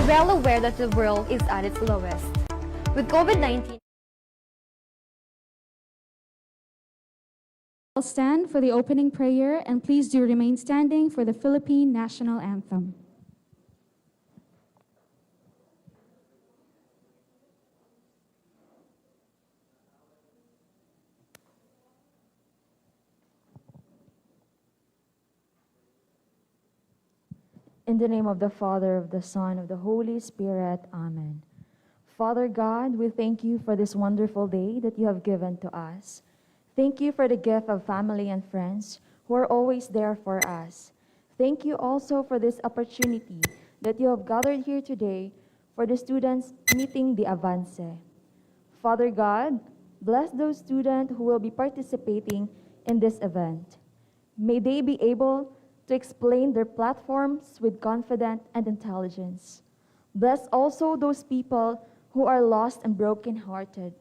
are well aware that the world is at its lowest. With COVID-19, I'll stand for the opening prayer, and please do remain standing for the Philippine National Anthem. In the name of the Father, of the Son, of the Holy Spirit. Amen. Father God, we thank you for this wonderful day that you have given to us. Thank you for the gift of family and friends who are always there for us. Thank you also for this opportunity that you have gathered here today for the students meeting the Avance. Father God, bless those students who will be participating in this event. May they be able to explain their platforms with confidence and intelligence. Bless also those people who are lost and brokenhearted,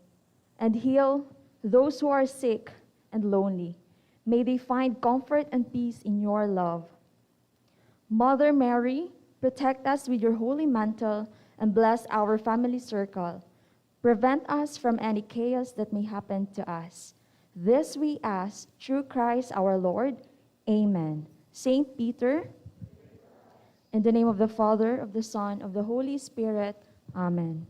and heal those who are sick and lonely. May they find comfort and peace in your love. Mother Mary, protect us with your holy mantle and bless our family circle. Prevent us from any chaos that may happen to us. This we ask through Christ our Lord. Amen. Saint Peter, in the name of the Father, of the Son, of the Holy Spirit. Amen.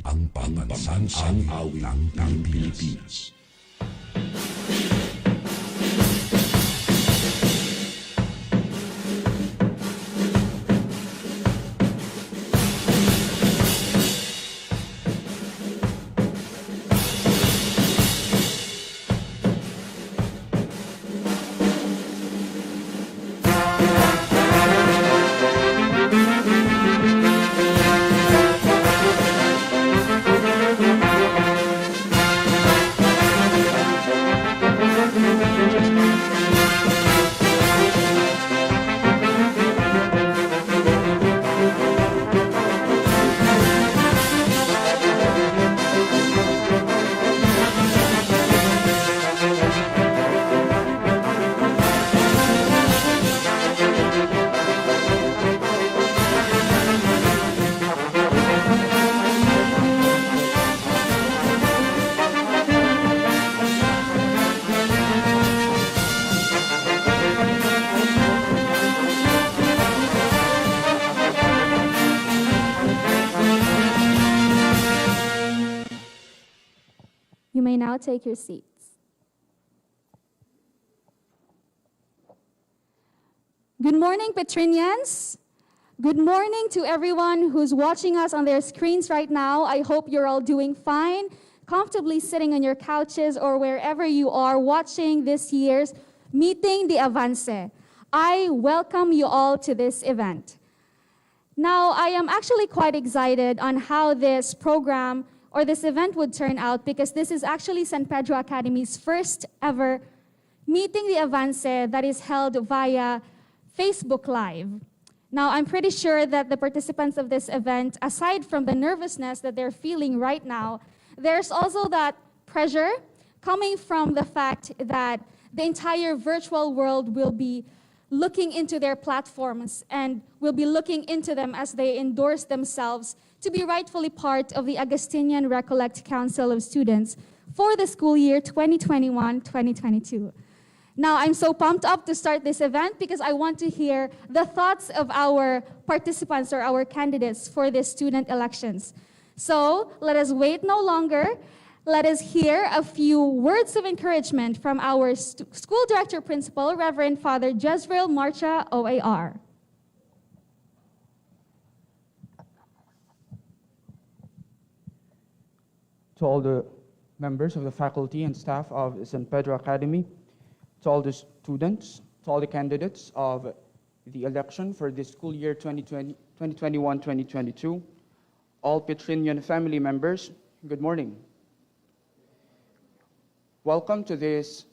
Ang pambansang awit ng Pilipinas. You may now take your seats. Good morning, Petrinians. Good morning to everyone who's watching us on their screens right now. I hope you're all doing fine, comfortably sitting on your couches or wherever you are watching this year's Meeting the Avance. I welcome you all to this event. Now, I am actually quite excited on how this program or this event would turn out because this is actually San Pedro Academy's first ever Meeting the Avance that is held via Facebook Live. Now, I'm pretty sure that the participants of this event, aside from the nervousness that they're feeling right now, there's also that pressure coming from the fact that the entire virtual world will be looking into their platforms and will be looking into them as they endorse themselves to be rightfully part of the Augustinian Recollect Council of Students for the school year 2021-2022. Now, I'm so pumped up to start this event because I want to hear the thoughts of our participants or our candidates for the student elections. So let us wait no longer. Let us hear a few words of encouragement from our school director principal, Reverend Father Jezreel Marcha, OAR. To all the members of the faculty and staff of San Pedro Academy, to all the students, to all the candidates of the election for the school year 2021-2022, all Petrinian family members, good morning. Welcome to this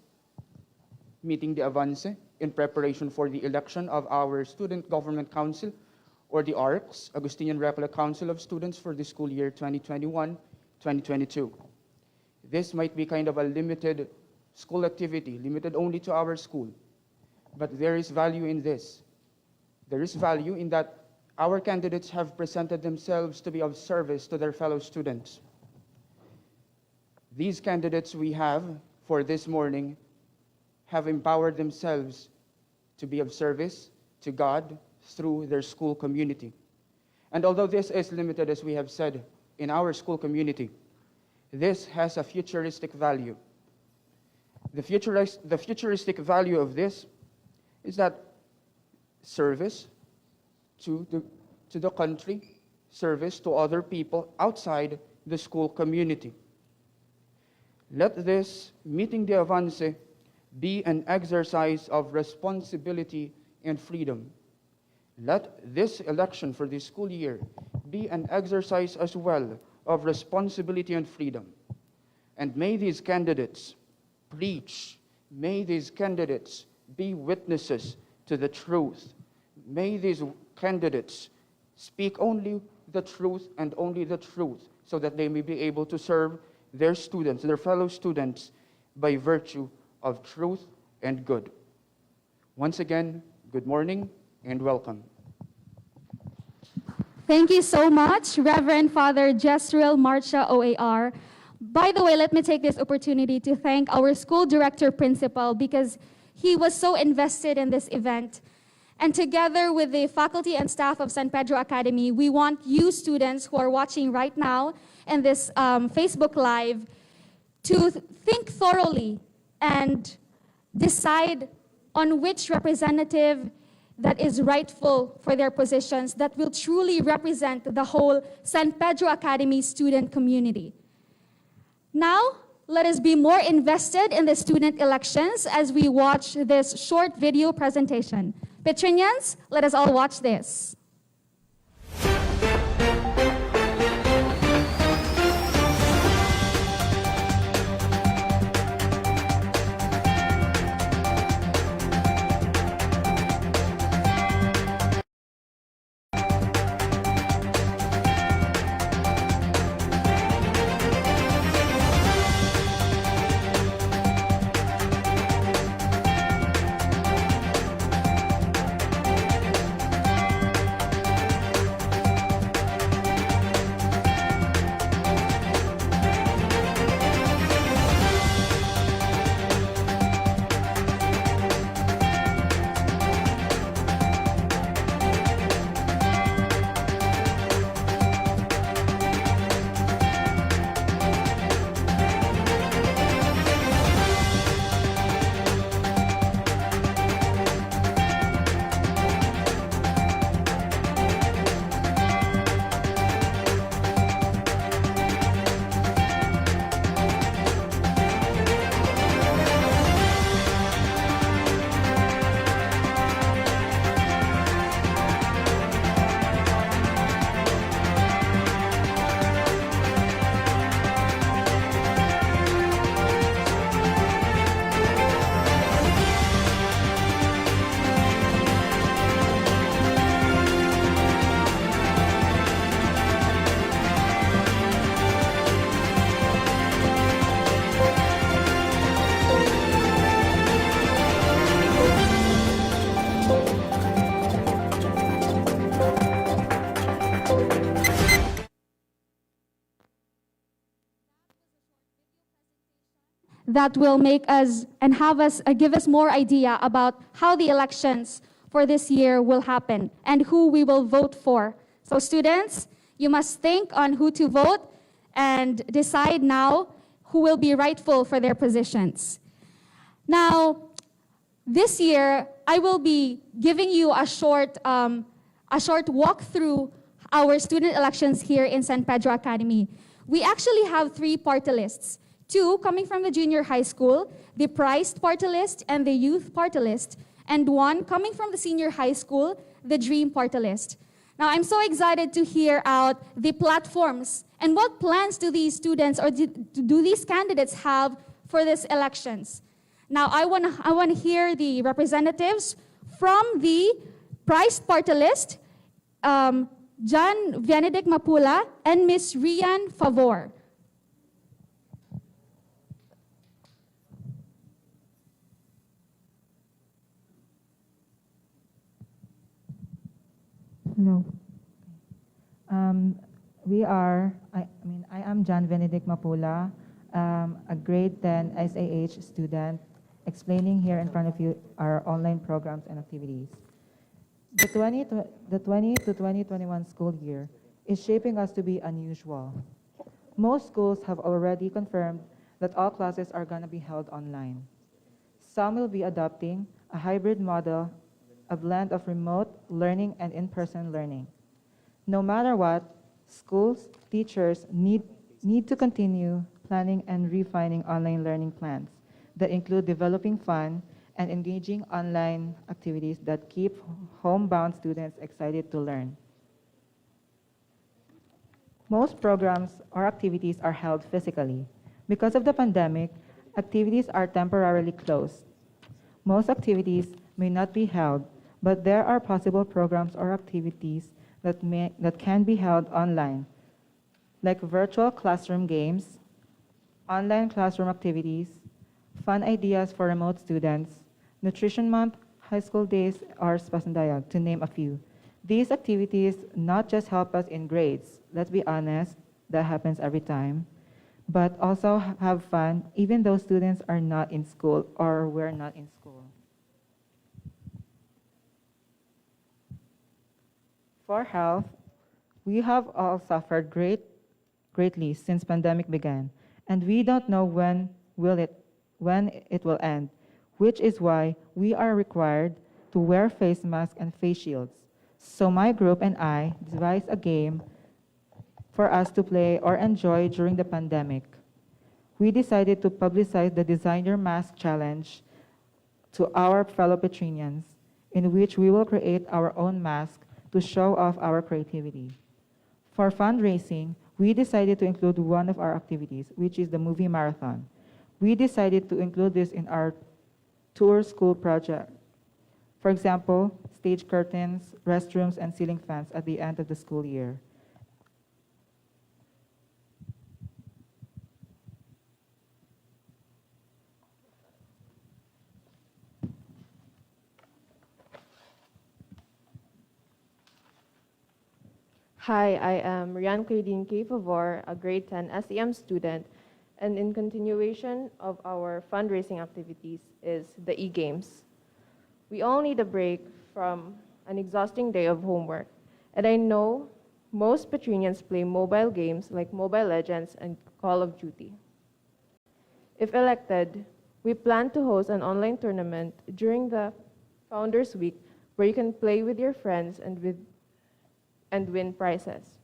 Meeting the Avance in preparation for the election of our Student Government Council, or the ARCS, Augustinian Recollect Council of Students for the school year 2021-2022. This might be kind of a limited school activity, limited only to our school, but there is value in this There is value in that our candidates have presented themselves to be of service to their fellow students. These candidates we have for this morning have empowered themselves to be of service to God through their school community. And although this is limited, as we have said, in our school community, this has a futuristic value. The futuristic value of this is that service to the country, service to other people outside the school community. Let this meeting the Avance be an exercise of responsibility and freedom. Let this election for this school year be an exercise as well of responsibility and freedom. And may these candidates preach, may these candidates be witnesses to the truth. May these candidates speak only the truth and only the truth, so that they may be able to serve their students, their fellow students, by virtue of truth and good. Once again, good morning and welcome. Thank you so much, Reverend Father Jesriel Marcia OAR. By the way, let me take this opportunity to thank our school director principal, because he was so invested in this event. And together with the faculty and staff of San Pedro Academy, we want you students who are watching right now in this Facebook Live to think thoroughly and decide on which representative that is rightful for their positions, that will truly represent the whole San Pedro Academy student community. Now, let us be more invested in the student elections as we watch this short video presentation. Petrinians, let us all watch this. That will make us and give us more idea about how the elections for this year will happen and who we will vote for. So students, you must think on who to vote and decide now who will be rightful for their positions. Now, this year, I will be giving you a short walk through our student elections here in San Pedro Academy. We actually have 3 party lists. 2 coming from the junior high school, the prized party list and the youth party list, and 1 coming from the senior high school, the dream party list. Now, I'm so excited to hear out the platforms and what plans do these students or do these candidates have for these elections. Now, I want to hear the representatives from the prized party list, John Benedict Mapula and Miss Rian Favor. Hello. Um, I am John Benedict Mapula, a grade 10 SAH student, explaining here in front of you our online programs and activities. The 20 to 2021 school year is shaping us to be unusual. Most schools have already confirmed that all classes are going to be held online. Some will be adopting a hybrid model, a blend of remote learning and in-person learning. No matter what, schools, teachers need to continue planning and refining online learning plans that include developing fun and engaging online activities that keep homebound students excited to learn. Most programs or activities are held physically. Because of the pandemic, activities are temporarily closed. Most activities may not be held, but there are possible programs or activities that can be held online, like virtual classroom games, online classroom activities, fun ideas for remote students, Nutrition Month, high school days, or Spasandayag, to name a few. These activities not just help us in grades, let's be honest, that happens every time, but also have fun even though students are not in school or we're not in school. For health, we have all suffered greatly since pandemic began, and we don't know when it will end, which is why we are required to wear face masks and face shields. So my group and I devised a game for us to play or enjoy during the pandemic. We decided to publicize the Design Your Mask Challenge to our fellow Petrinians, in which we will create our own mask to show off our creativity. For fundraising, we decided to include one of our activities, which is the movie marathon. We decided to include this in our tour school project. For example, stage curtains, restrooms, and ceiling fans at the end of the school year. Hi, I am Rian Claydine K. Favor, a grade 10 SEM student, and in continuation of our fundraising activities is the e-games. We all need a break from an exhausting day of homework, and I know most Petrinians play mobile games like Mobile Legends and Call of Duty. If elected, we plan to host an online tournament during the Founders Week where you can play with your friends and win prizes.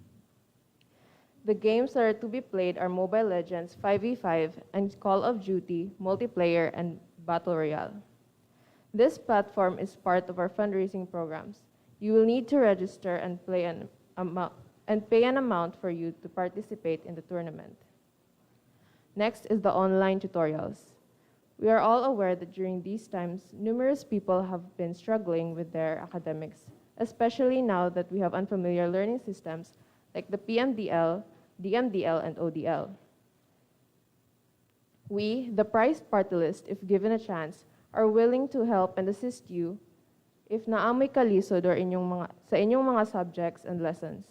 The games that are to be played are Mobile Legends 5v5 and Call of Duty Multiplayer and Battle Royale. This platform is part of our fundraising programs. You will need to register and pay an amount for you to participate in the tournament. Next is the online tutorials. We are all aware that during these times, numerous people have been struggling with their academics, especially now that we have unfamiliar learning systems like the PMDL, DMDL, and ODL. We, the prize party list, if given a chance, are willing to help and assist you if naamoy kalisod or sa inyong mga subjects and lessons.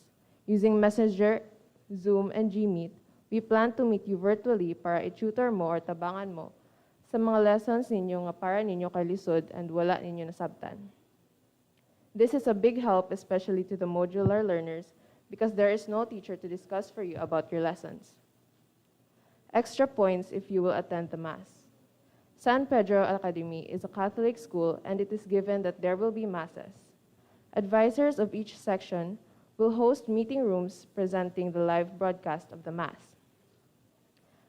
Using Messenger, Zoom, and Gmeet, we plan to meet you virtually para i-tutor mo or tabangan mo sa mga lessons ninyo nga para ninyo kalisod and wala ninyo nasabtan. This is a big help, especially to the modular learners, because there is no teacher to discuss for you about your lessons. Extra points if you will attend the Mass. San Pedro Academy is a Catholic school, and it is given that there will be Masses. Advisors of each section will host meeting rooms presenting the live broadcast of the Mass.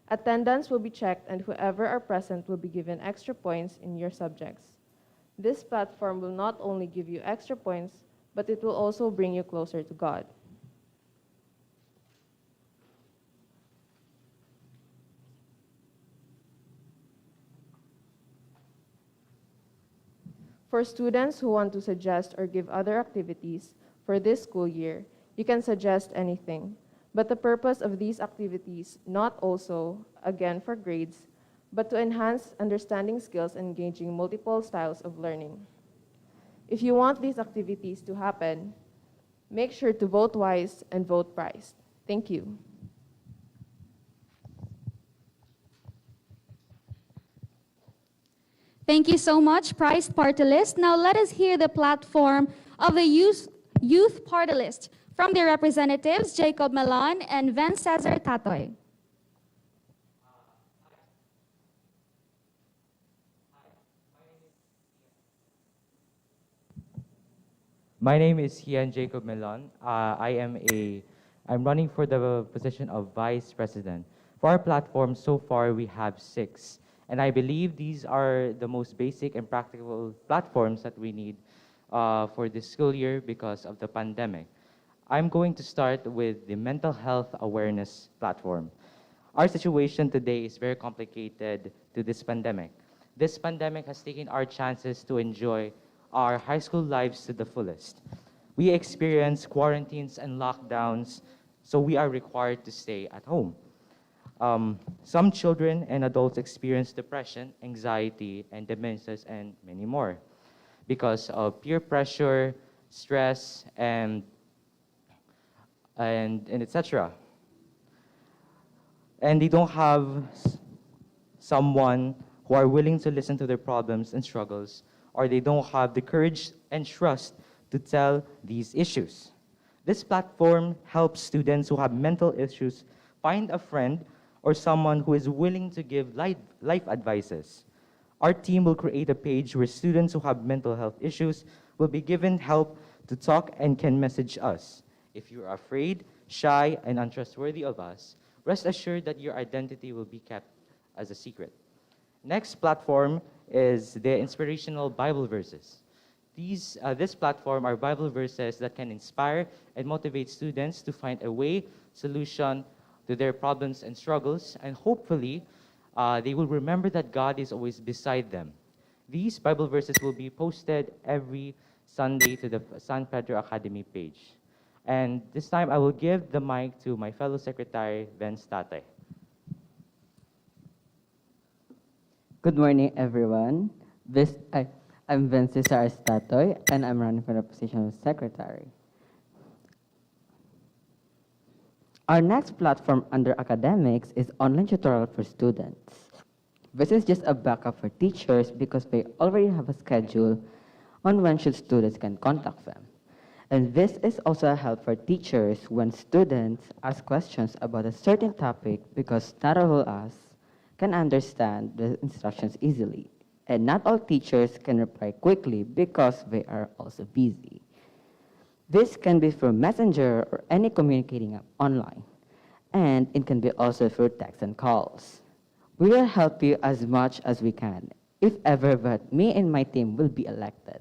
Attendance will be checked, and whoever are present will be given extra points in your subjects. This platform will not only give you extra points, but it will also bring you closer to God. For students who want to suggest or give other activities for this school year, you can suggest anything. But the purpose of these activities, not also, again, for grades, but to enhance understanding skills and engaging multiple styles of learning. If you want these activities to happen, Make sure to vote wise and vote prized. Thank you. Thank you so much, prized party list. Now let us hear the platform of the youth party list from their representatives, Jacob Melan and Ven Cesar Tatoy. My name is Hian Jacob Melon. I'm running for the position of Vice President. For our platform, so far we have 6. And I believe these are the most basic and practical platforms that we need for this school year because of the pandemic. I'm going to start with the mental health awareness platform. Our situation today is very complicated to this pandemic. This pandemic has taken our chances to enjoy our high school lives to the fullest. We experience quarantines and lockdowns, so we are required to stay at home. Some children and adults experience depression, anxiety, and dementias, and many more because of peer pressure, stress, and etc. And they don't have someone who are willing to listen to their problems and struggles, or they don't have the courage and trust to tell these issues. This platform helps students who have mental issues find a friend or someone who is willing to give life advices. Our team will create a page where students who have mental health issues will be given help to talk and can message us. If you're afraid, shy, and untrustworthy of us, rest assured that your identity will be kept as a secret. Next platform is the inspirational Bible verses. This platform are Bible verses that can inspire and motivate students to find a solution to their problems and struggles, and hopefully, they will remember that God is always beside them. These Bible verses will be posted every Sunday to the San Pedro Academy page. And this time, I will give the mic to my fellow secretary, Vince Tate. Good morning, everyone. I'm Vince Cesar Tatoy, and I'm running for the position of secretary. Our next platform under academics is online tutorial for students. This is just a backup for teachers because they already have a schedule on when students can contact them. And this is also a help for teachers when students ask questions about a certain topic because not all of us can understand the instructions easily. And not all teachers can reply quickly because they are also busy. This can be through Messenger or any communicating app online. And it can be also through text and calls. We will help you as much as we can, if ever that me and my team will be elected.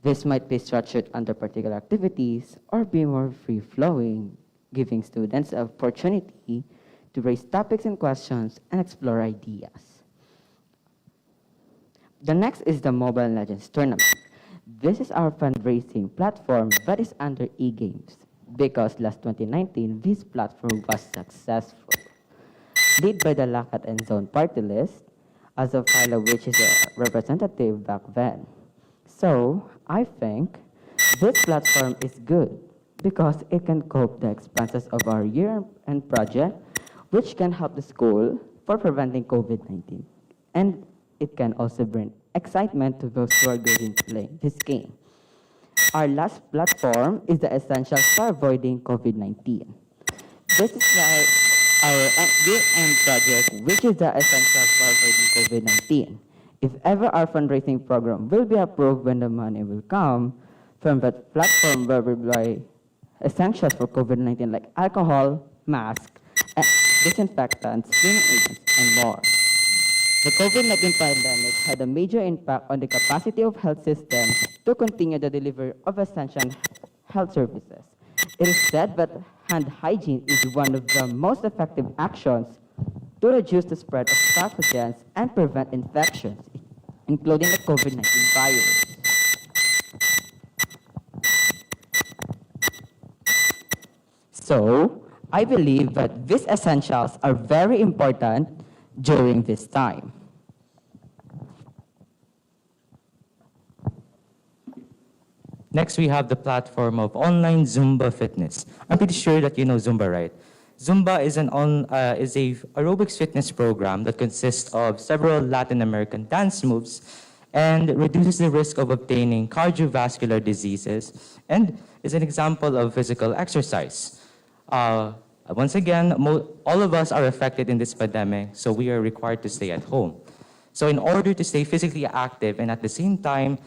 This might be structured under particular activities or be more free-flowing, giving students the opportunity to raise topics and questions and explore ideas. The next is the Mobile Legends Tournament. This is our fundraising platform that is under eGames because last 2019, this platform was successful. Led by the Lakat and Zone party list, as of Philo, which is a representative back then. So, I think this platform is good because it can cope the expenses of our year-end project, which can help the school for preventing COVID-19. And it can also bring excitement to those who are going to play this game. Our last platform is the Essentials for Avoiding COVID-19. This is our year-end project, which is the Essentials for Avoiding COVID-19. If ever our fundraising program will be approved when the money will come from that platform where we buy essentials for COVID-19 like alcohol, masks, disinfectants, cleaning agents, and more. The COVID-19 pandemic had a major impact on the capacity of health systems to continue the delivery of essential health services. It is said that hand hygiene is one of the most effective actions to reduce the spread of pathogens and prevent infections, including the COVID-19 virus. So, I believe that these essentials are very important during this time. Next, we have the platform of online Zumba fitness. I'm pretty sure that you know Zumba, right? Zumba is is a aerobics fitness program that consists of several Latin American dance moves and reduces the risk of obtaining cardiovascular diseases and is an example of physical exercise. Once again, all of us are affected in this pandemic, so we are required to stay at home. So in order to stay physically active and at the same time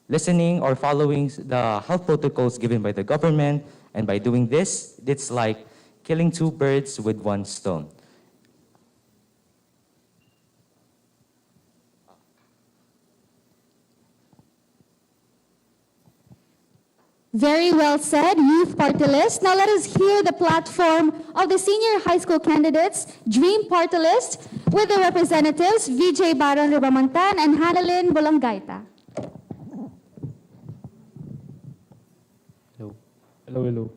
listening or following the health protocols given by the government, and by doing this, it's like killing two birds with one stone. Very well said, Youth Party List. Now let us hear the platform of the senior high school candidates, Dream Party List, with the representatives VJ Baron Ribamontan and Hanalyn Bolongaita. Hello.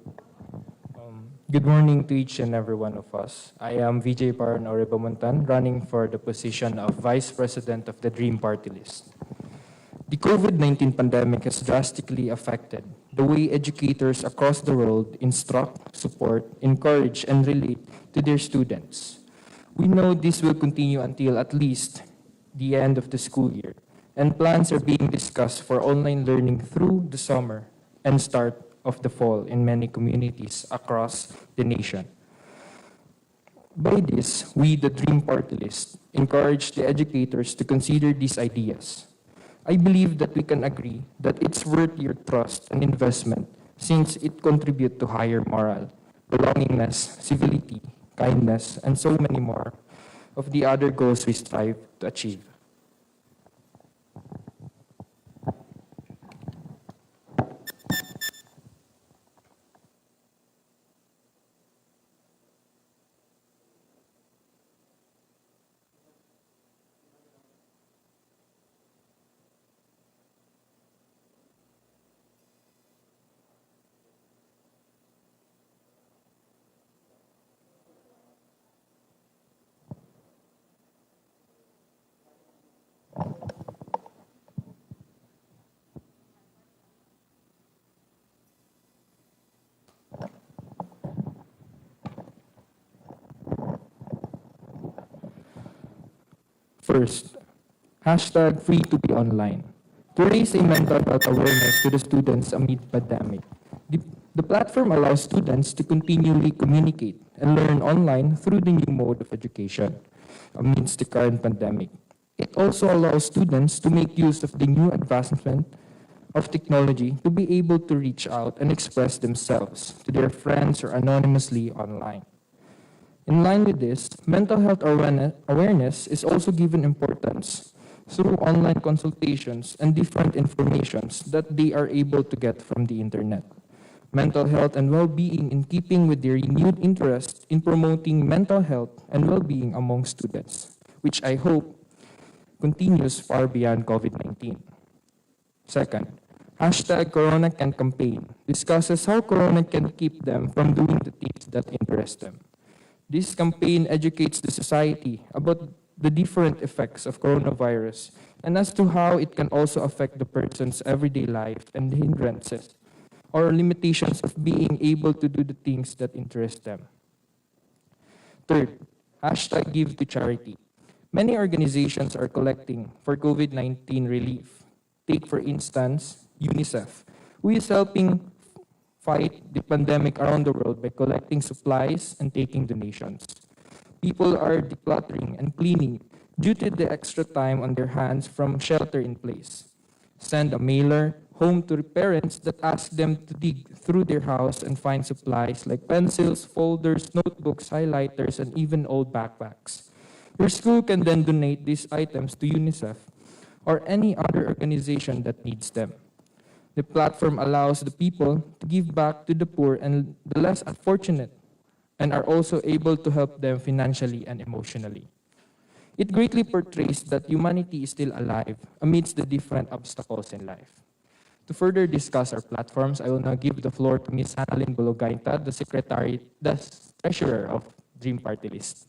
Good morning to each and every one of us. I am VJ Baron Ribamontan, running for the position of Vice President of the Dream Party List. The COVID-19 pandemic has drastically affected the way educators across the world instruct, support, encourage, and relate to their students. We know this will continue until at least the end of the school year, and plans are being discussed for online learning through the summer and start of the fall in many communities across the nation. By this, we, the Dream Party List, encourage the educators to consider these ideas. I believe that we can agree that it's worth your trust and investment since it contributes to higher moral, belongingness, civility, kindness, and so many more of the other goals we strive to achieve. First, hashtag free to be online. To raise a mental health awareness to the students amid pandemic. The platform allows students to continually communicate and learn online through the new mode of education amidst the current pandemic. It also allows students to make use of the new advancement of technology to be able to reach out and express themselves to their friends or anonymously online. In line with this, mental health awareness is also given importance through online consultations and different informations that they are able to get from the internet. Mental health and well-being in keeping with their renewed interest in promoting mental health and well-being among students, which I hope continues far beyond COVID-19. Second, hashtag Corona Can campaign discusses how Corona can keep them from doing the things that interest them. This campaign educates the society about the different effects of coronavirus and as to how it can also affect the person's everyday life and the hindrances or limitations of being able to do the things that interest them. Third, hashtag Give to Charity. Many organizations are collecting for COVID-19 relief. Take, for instance, UNICEF, who is helping fight the pandemic around the world by collecting supplies and taking donations. People are decluttering and cleaning due to the extra time on their hands from shelter in place. Send a mailer home to parents that ask them to dig through their house and find supplies like pencils, folders, notebooks, highlighters, and even old backpacks. Your school can then donate these items to UNICEF or any other organization that needs them. The platform allows the people to give back to the poor and the less fortunate and are also able to help them financially and emotionally. It greatly portrays that humanity is still alive amidst the different obstacles in life. To further discuss our platforms, I will now give the floor to Ms. Hanalyn Bolongaita, the Treasurer of Dream Party List.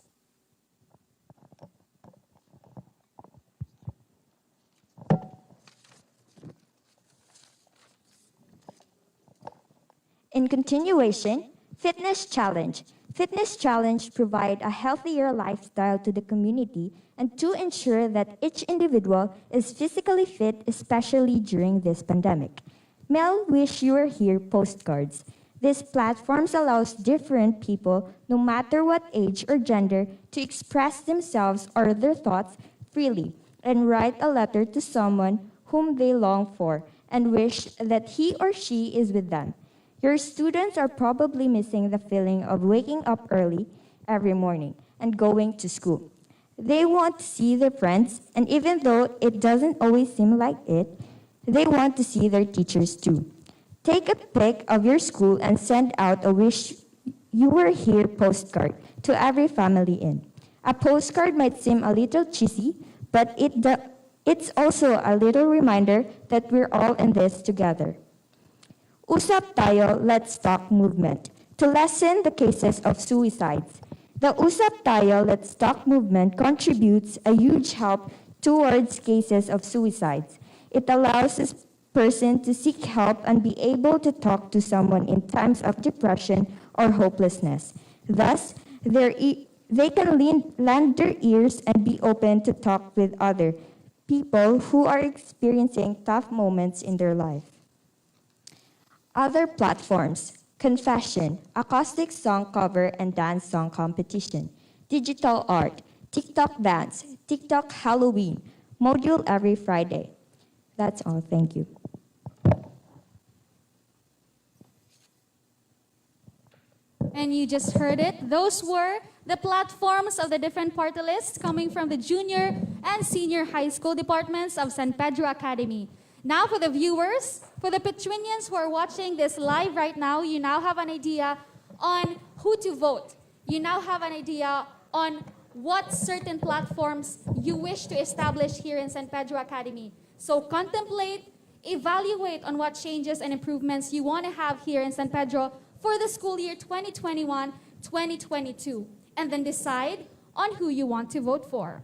In continuation, Fitness Challenge. Fitness Challenge provide a healthier lifestyle to the community and to ensure that each individual is physically fit, especially during this pandemic. Mel Wish You Were Here postcards. These platforms allows different people, no matter what age or gender, to express themselves or their thoughts freely and write a letter to someone whom they long for and wish that he or she is with them. Your students are probably missing the feeling of waking up early every morning and going to school. They want to see their friends, and even though it doesn't always seem like it, they want to see their teachers too. Take a pic of your school and send out a Wish You Were Here postcard to every family in. A postcard might seem a little cheesy, but it's also a little reminder that we're all in this together. Usap Tayo, Let's Talk movement to lessen the cases of suicides. The Usap Tayo, Let's Talk movement contributes a huge help towards cases of suicides. It allows a person to seek help and be able to talk to someone in times of depression or hopelessness. Thus, they can lend their ears and be open to talk with other people who are experiencing tough moments in their life. Other platforms: Confession, acoustic song cover and dance song competition, digital art, TikTok dance, TikTok Halloween, module every Friday. That's all. Thank you. And you just heard it. Those were the platforms of the different party lists coming from the junior and senior high school departments of San Pedro Academy. Now for the viewers, for the Petrinians who are watching this live right now, you now have an idea on who to vote. You now have an idea on what certain platforms you wish to establish here in San Pedro Academy. So contemplate, evaluate on what changes and improvements you want to have here in San Pedro for the school year 2021-2022, and then decide on who you want to vote for.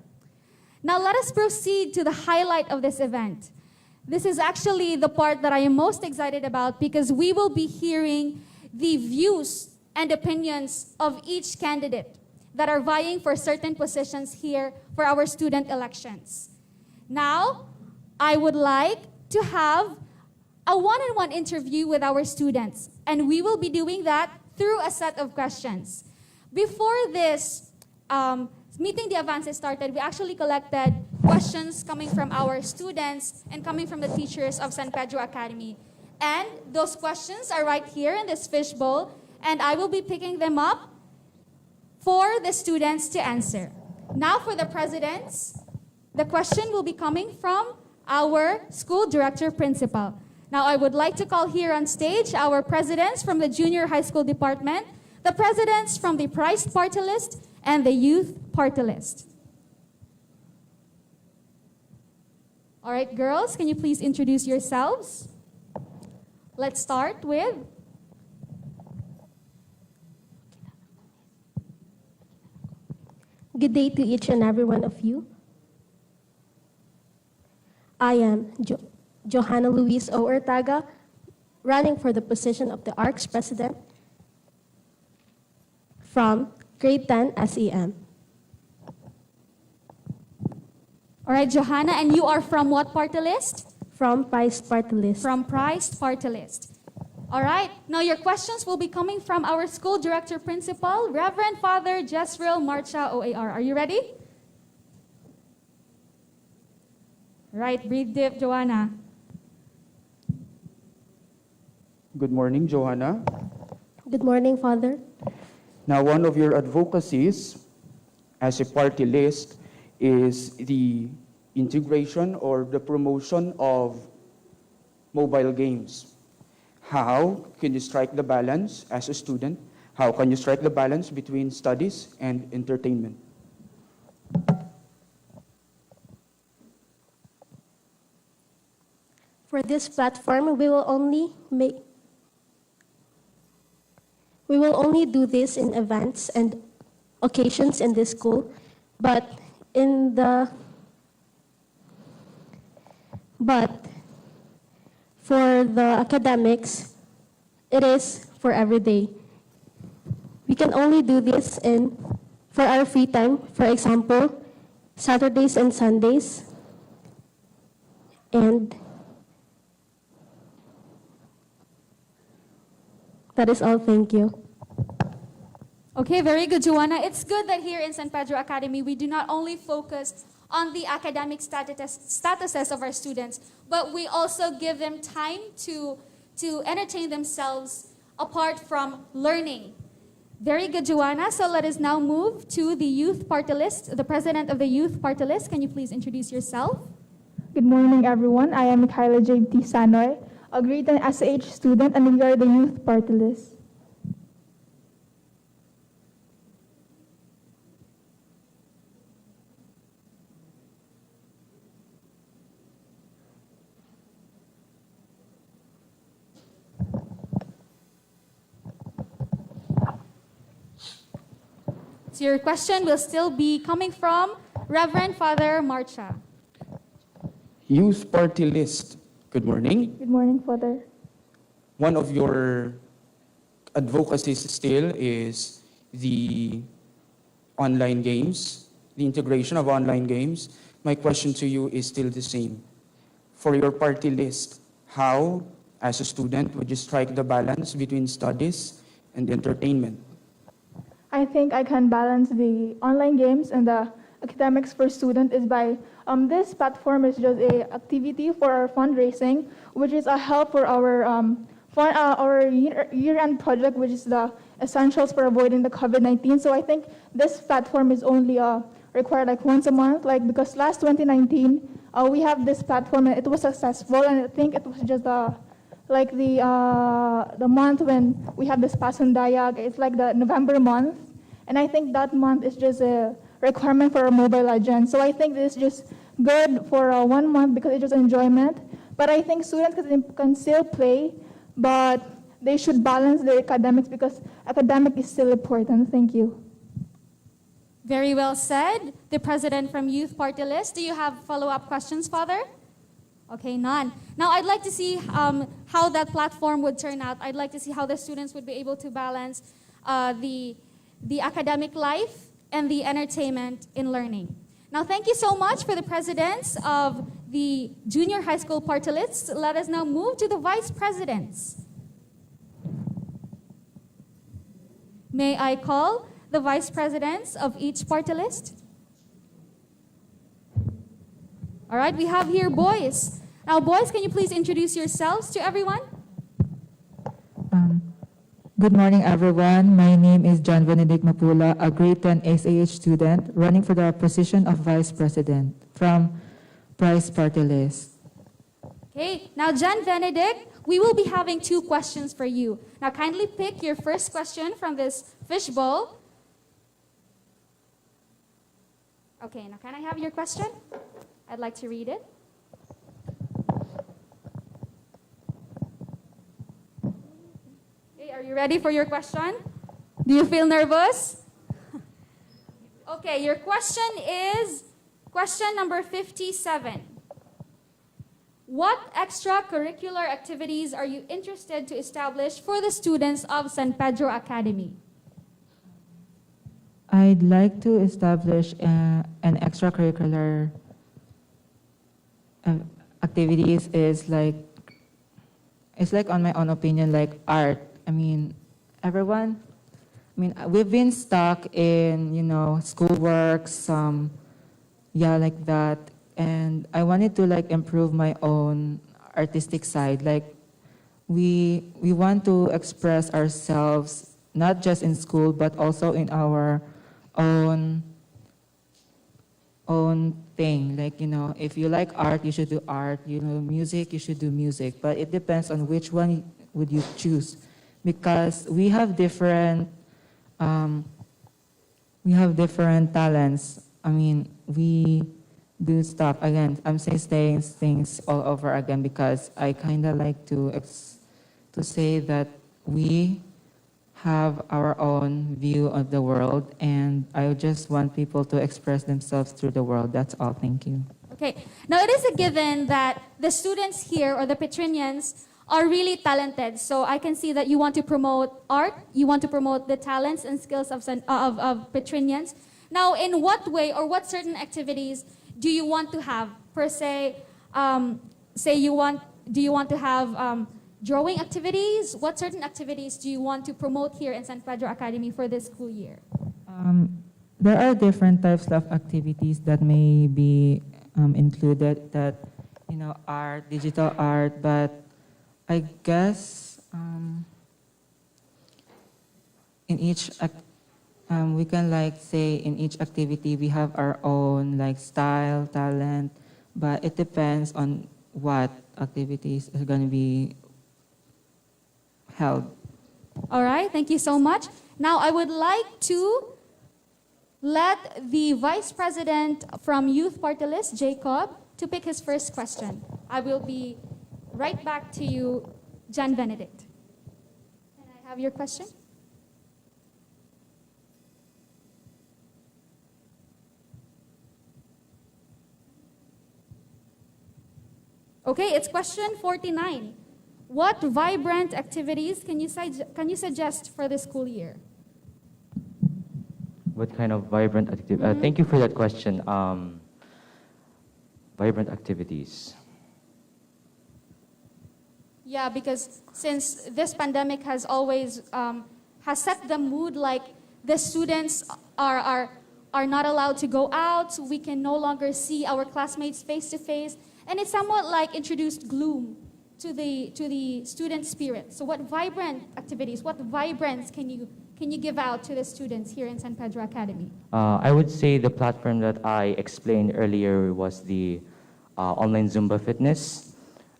Now let us proceed to the highlight of this event. This is actually the part that I am most excited about because we will be hearing the views and opinions of each candidate that are vying for certain positions here for our student elections. Now, I would like to have a one-on-one interview with our students, and we will be doing that through a set of questions. Before this meeting the Avance started, we actually collected questions coming from our students and coming from the teachers of San Pedro Academy. And those questions are right here in this fishbowl, and I will be picking them up for the students to answer. Now for the presidents, the question will be coming from our school director principal. Now I would like to call here on stage our presidents from the junior high school department, the presidents from the Price party list, and the youth party list. All right, girls, can you please introduce yourselves? Let's start with... Good day to each and every one of you. I am Johanna Luis O. Ortaga, running for the position of the ARC's president from grade 10 SEM. All right, Johanna, and you are from what party list? From Price party list. From Price party list. All right, now your questions will be coming from our school director principal, Reverend Father Jezreel Marcha OAR. Are you ready? Right, breathe deep, Johanna. Good morning, Johanna. Good morning, Father. Now, one of your advocacies as a party list is the integration or the promotion of mobile games. How can you strike the balance as a student? How can you strike the balance between studies and entertainment? For this platform, we will only do this in events and occasions in this school, but for the academics, it is for every day. We can only do this for our free time, for example, Saturdays and Sundays. And that is all. Thank you. Okay, very good, Joanna. It's good that here in San Pedro Academy, we do not only focus on the academic statuses of our students, but we also give them time to entertain themselves apart from learning. Very good, Joanna. So let us now move to the Youth Party List. The President of the Youth Party List, can you please introduce yourself? Good morning, everyone. I am Mikhaila J.T. Sanoy, a grade 10 SAH student, and we are the Youth Party List. So your question will still be coming from Reverend Father Marcha. Youth Party List. Good morning. Good morning, Father. One of your advocacies still is the online games, the integration of online games. My question to you is still the same. For your party list, how, as a student, would you strike the balance between studies and entertainment? I think I can balance the online games and the academics for students is by this platform is just a activity for our fundraising, which is a help for our year-end project, which is the essentials for avoiding the COVID-19. So I think this platform is only required like once a month, like because last 2019 we have this platform and it was successful, and I think it was just the month when we have this Pasandayag. It's like the November month, and I think that month is just a requirement for a Mobile Legends. So I think this is just good for 1 month because it's just enjoyment. But I think students can still play, but they should balance their academics because academic is still important. Thank you. Very well said. The President from Youth Party List. Do you have follow-up questions, Father? Okay, none. Now, I'd like to see how that platform would turn out. I'd like to see how the students would be able to balance the academic life and the entertainment in learning. Now, thank you so much for the presidents of the junior high school party lists. Let us now move to the vice presidents. May I call the vice presidents of each party list? All right, we have here boys. Now, boys, can you please introduce yourselves to everyone? Good morning, everyone. My name is John Benedict Mapula, a grade 10 SAH student running for the position of Vice President from Price Party List. Okay, now John Benedict, we will be having 2 questions for you. Now kindly pick your first question from this fishbowl. Okay, now can I have your question? I'd like to read it. Are you ready for your question? Do you feel nervous? Okay, your question is question number 57. What extracurricular activities are you interested to establish for the students of San Pedro Academy? I'd like to establish an extracurricular activities is like, it's like on my own opinion, like art. I mean, we've been stuck in, schoolwork, like that. And I wanted to like improve my own artistic side. Like we want to express ourselves, not just in school, but also in our own thing. Like, if you like art, you should do art. Music, you should do music. But it depends on which one would you choose. Because we have different talents. I mean, we do stuff. Again, I'm saying things all over again because I kind of like to say that we have our own view of the world, and I just want people to express themselves through the world. That's all. Thank you. Okay. Now, it is a given that the students here, or the Petrinians, are really talented. So I can see that you want to promote art, you want to promote the talents and skills of Petrinians. Now, in what way or what certain activities do you want to have per se? Do you want to have drawing activities? What certain activities do you want to promote here in San Pedro Academy for this school year? There are different types of activities that may be included, that, art, digital art, but I guess in each we can say in each activity we have our own style, talent, but it depends on what activities are going to be held. All right, thank you so much. Now I would like to let the Vice President from Youth Party List, Jacob, to pick his first question. I will be right back to you, Jan Benedict. Can I have your question? Okay, it's question 49. What vibrant activities can you suggest for the school year? What kind of vibrant activity? Thank you for that question. Vibrant activities. Yeah, because since this pandemic has always has set the mood, like the students are not allowed to go out, so we can no longer see our classmates face to face, and it's somewhat like introduced gloom to the student spirit. So what vibrant activities, what vibrance can you give out to the students here in San Pedro Academy? I would say the platform that I explained earlier was the online Zumba fitness.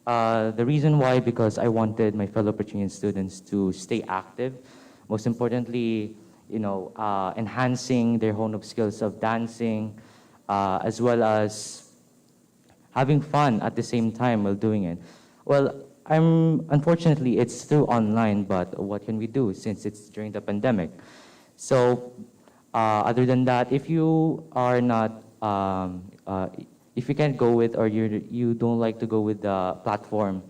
The reason why, because I wanted my fellow Petrinian students to stay active. Most importantly, enhancing their own skills of dancing, as well as having fun at the same time while doing it. Well, unfortunately, it's through online, but what can we do since it's during the pandemic? So, other than that, if you are not, if you can't go with, or you don't like to go with the platform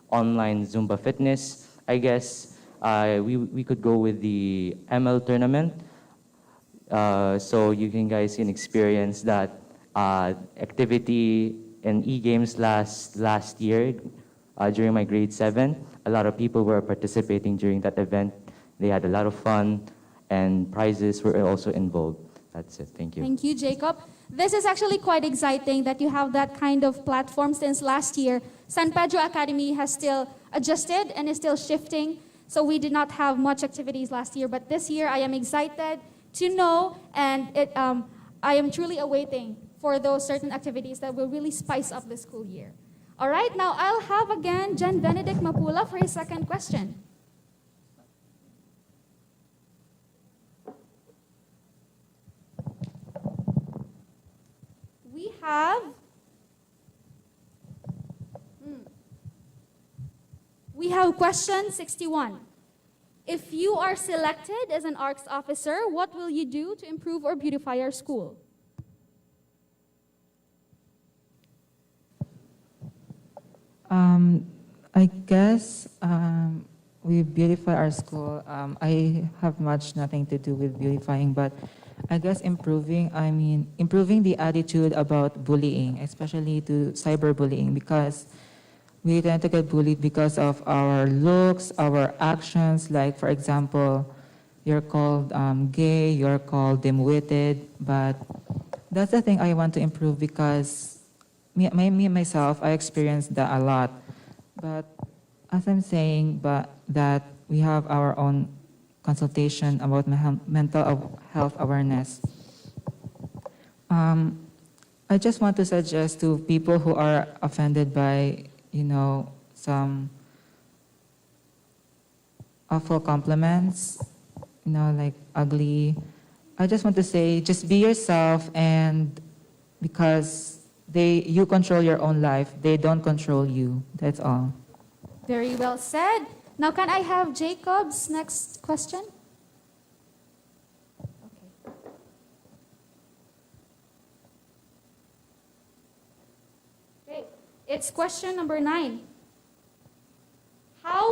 online Zumba fitness, I guess we could go with the ML tournament. So you guys can experience that activity in e-games last year. During my grade 7, a lot of people were participating during that event. They had a lot of fun, and prizes were also involved. That's it. Thank you. Thank you, Jacob. This is actually quite exciting that you have that kind of platform, since last year, San Pedro Academy has still adjusted and is still shifting. So we did not have much activities last year, but this year I am excited to know, and I am truly awaiting for those certain activities that will really spice up the school year. All right, now I'll have again Jan Benedict Mapula for his second question. We have question 61. If you are selected as an ARCS officer, what will you do to improve or beautify our school? I guess we beautify our school. I have nothing to do with beautifying, but I guess improving the attitude about bullying, especially to cyberbullying, because we tend to get bullied because of our looks, our actions. Like, for example, you're called gay, you're called dim-witted, but that's the thing I want to improve, because myself, I experienced that a lot. But as I'm saying, that we have our own consultation about mental health awareness. I just want to suggest to people who are offended by, some awful compliments, like ugly. I just want to say, just be yourself, and because you control your own life, they don't control you. That's all. Very well said. Now, can I have Jacob's next question? Okay. It's question number 9.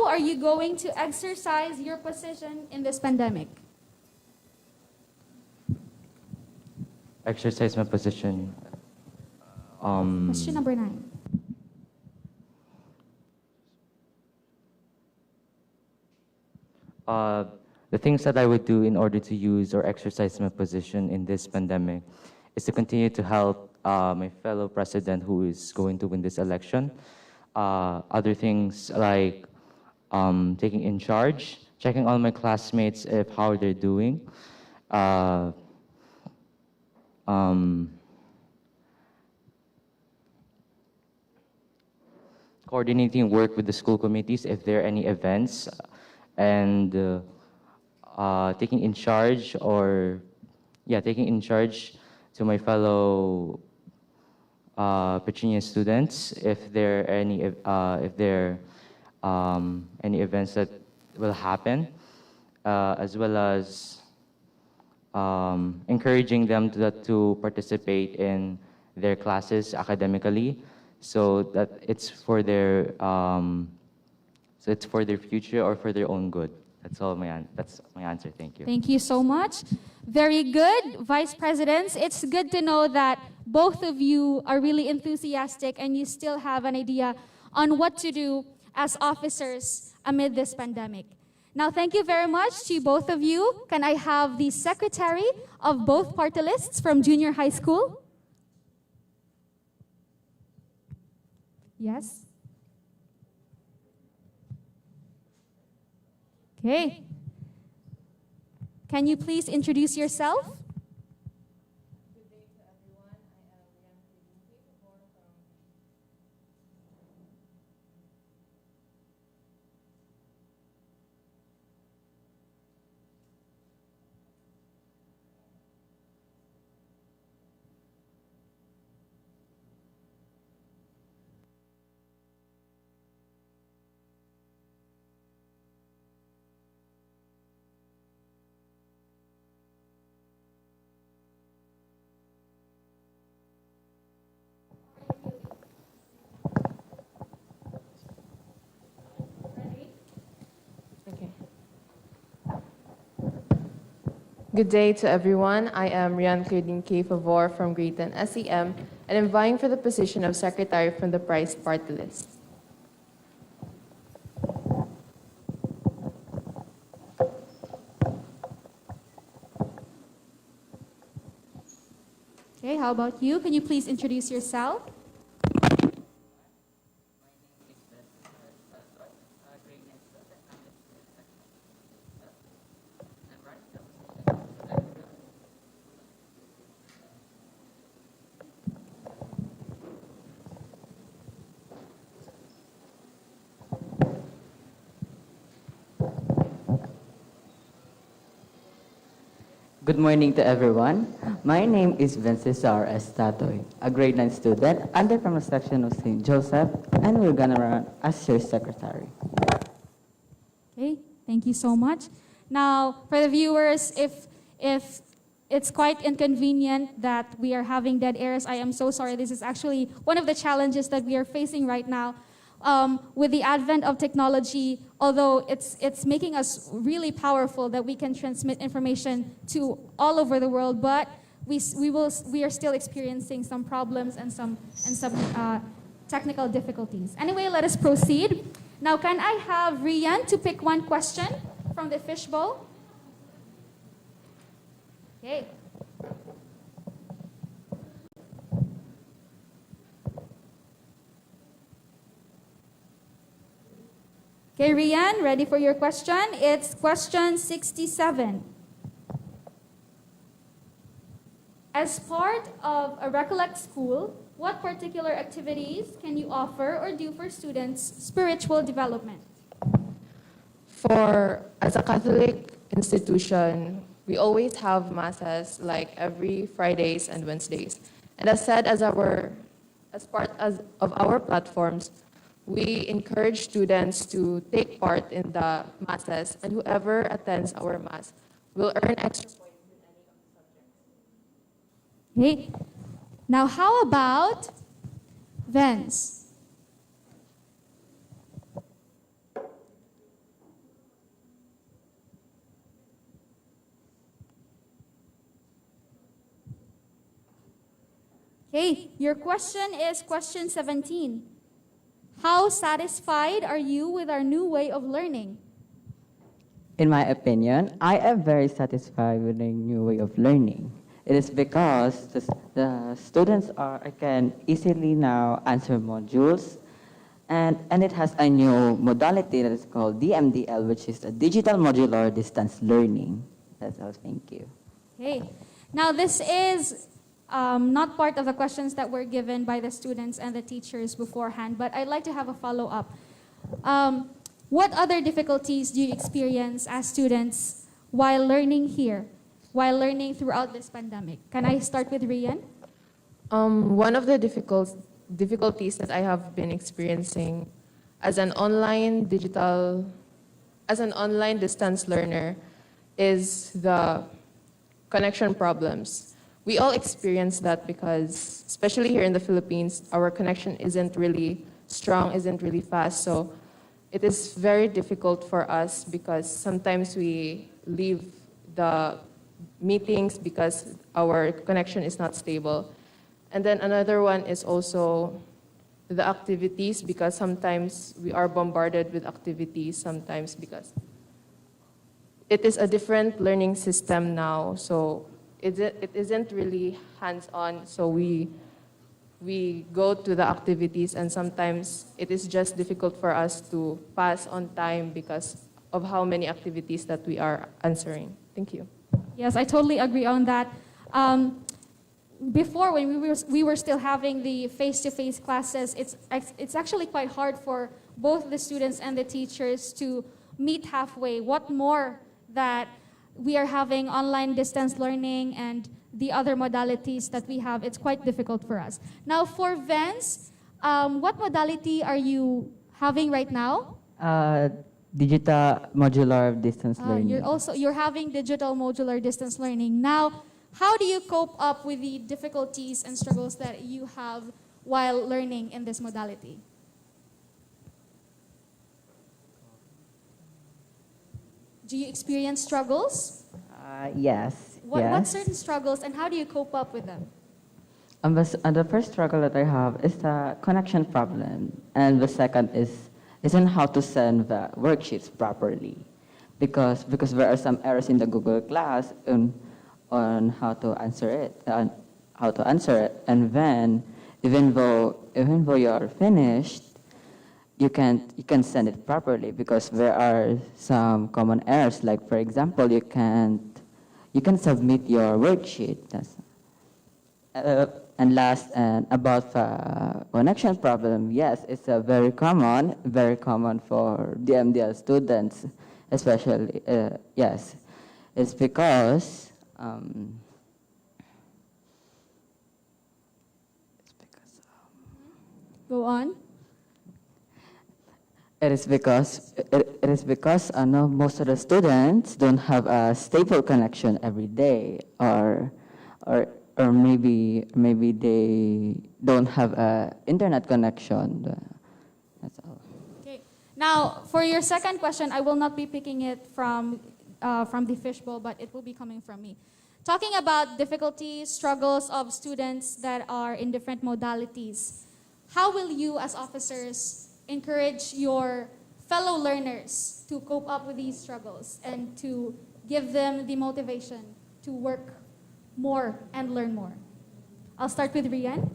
are you going to exercise your position in this pandemic? Exercise my position. Question number 9. The things that I would do in order to use or exercise my position in this pandemic is to continue to help my fellow president who is going to win this election. Other things like taking in charge, checking all my classmates if how they're doing. Coordinating work with the school committees if there are any events, and taking in charge to my fellow Petrinian students if there are any events that will happen, as well as encouraging them to participate in their classes academically, so that it's for their future or for their own good. That's my answer. Thank you. Thank you so much. Very good, Vice Presidents. It's good to know that both of you are really enthusiastic and you still have an idea on what to do as officers amid this pandemic. Now, thank you very much to both of you. Can I have the secretary of both party lists from junior high school? Yes. Okay. Can you please introduce yourself? Good day to everyone. I am Rian Claudine K. Favor from grade 10 SEM, and I'm vying for the position of secretary from the Price Party List. Okay, how about you? Can you please introduce yourself? Good morning to everyone. My name is Vencesar Estatoy, a grade 9 student under from a section of St. Joseph, and we're gonna run as your secretary. Okay, thank you so much. Now, for the viewers, if it's quite inconvenient that we are having dead airs, I am so sorry. This is actually one of the challenges that we are facing right now. With the advent of technology, although it's making us really powerful that we can transmit information to all over the world, but we are still experiencing some problems and some technical difficulties. Anyway, let us proceed. Now, can I have Rian to pick one question from the fishbowl? Okay. Okay, Rian, ready for your question? It's question 67. As part of a Recollect school, what particular activities can you offer or do for students' spiritual development? As a Catholic institution, we always have masses like every Fridays and Wednesdays. And as said, as part of our platforms, we encourage students to take part in the masses, and whoever attends our mass will earn extra points in any of the subjects. Okay. Now, how about Vance? Okay, your question is question 17. How satisfied are you with our new way of learning? In my opinion, I am very satisfied with the new way of learning. It is because the students can easily now answer modules, and it has a new modality that is called DMDL, which is a digital modular distance learning. That's all. Thank you. Okay, now this is not part of the questions that were given by the students and the teachers beforehand, but I'd like to have a follow-up. What other difficulties do you experience as students while learning here, while learning throughout this pandemic? Can I start with Rian? One of the difficulties that I have been experiencing as an online distance learner is the connection problems. We all experience that because, especially here in the Philippines, our connection isn't really strong, isn't really fast. So it is very difficult for us because sometimes we leave the meetings because our connection is not stable. And then another one is also the activities, because sometimes we are bombarded with activities, sometimes because it is a different learning system now. So it isn't really hands-on, so we go to the activities, and sometimes it is just difficult for us to pass on time because of how many activities that we are answering. Thank you. Yes, I totally agree on that. Before, when we were still having the face-to-face classes, it's actually quite hard for both the students and the teachers to meet halfway. What more that we are having online distance learning and the other modalities that we have, it's quite difficult for us. Now for Vance, what modality are you having right now? Digital modular distance learning. You're having digital modular distance learning. Now, how do you cope up with the difficulties and struggles that you have while learning in this modality? Do you experience struggles? Yes. What certain struggles, and how do you cope up with them? The first struggle that I have is the connection problem, and the second is on how to send the worksheets properly, because there are some errors in the Google Class on how to answer it, and then even though you are finished, you can send it properly because there are some common errors. Like for example, you can submit your worksheet. And last, and about the connection problem, yes, it's a very common for DMDL students, especially. Yes, it's because. Go on. It is because most of the students don't have a stable connection every day, or maybe they don't have a internet connection. That's all. Okay. Now, for your second question, I will not be picking it from the fishbowl, but it will be coming from me. Talking about difficulties, struggles of students that are in different modalities, how will you as officers encourage your fellow learners to cope up with these struggles and to give them the motivation to work more and learn more? I'll start with Rian.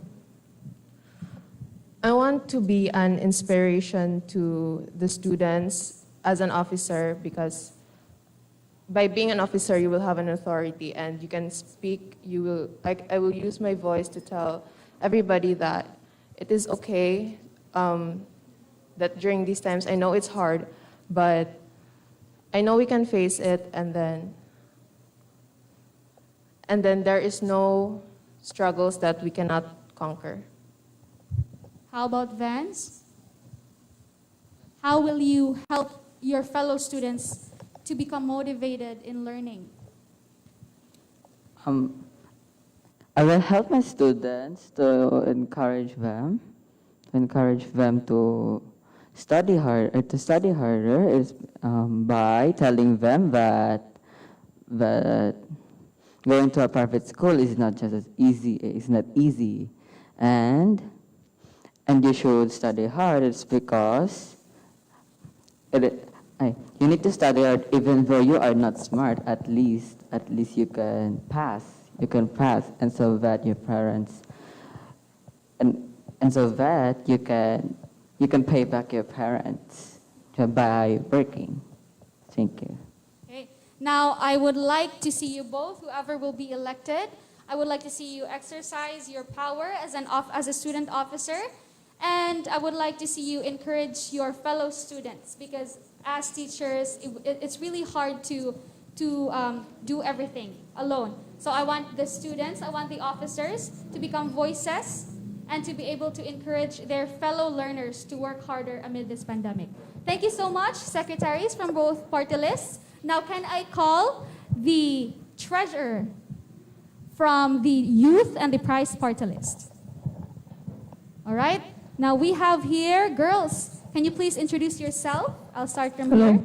I want to be an inspiration to the students as an officer, because by being an officer, you will have an authority and you can speak. I will use my voice to tell everybody that it is okay, that during these times, I know it's hard, but I know we can face it, and then there is no struggles that we cannot conquer. How about Vance? How will you help your fellow students to become motivated in learning? I will help my students to encourage them to study hard, to study harder is by telling them that going to a private school is not just as easy. It's not easy, and you should study hard. It's because you need to study hard even though you are not smart. At least you can pass. You can pass, and so that your parents and so that you can pay back your parents by working. Thank you. Okay. Now, I would like to see you both, whoever will be elected. I would like to see you exercise your power as a student officer, and I would like to see you encourage your fellow students, because as teachers, it's really hard to do everything alone. So I want the students, I want the officers to become voices and to be able to encourage their fellow learners to work harder amid this pandemic. Thank you so much, secretaries from both party lists. Now, can I call the treasurer from the youth and the prize party list? All right. Now we have here girls. Can you please introduce yourself? I'll start from here.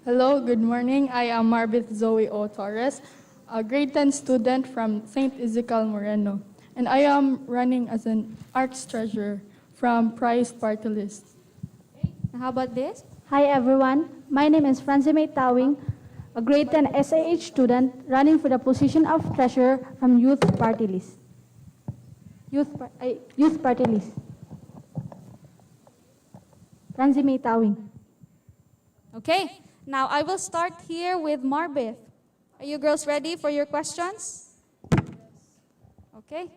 Hello, good morning. I am Marbeth Zoe O. Torres, a grade 10 student from St. Ezekiel Moreno, and I am running as an arts treasurer from Prize Party List. Okay. Now how about this? Hi everyone, my name is Francie May Tawing, a grade 10 SAH student running for the position of treasurer from Youth Party List. Youth Party List. Francie May Tawing. Okay. Now I will start here with Marbeth. Are you girls ready for your questions? Okay.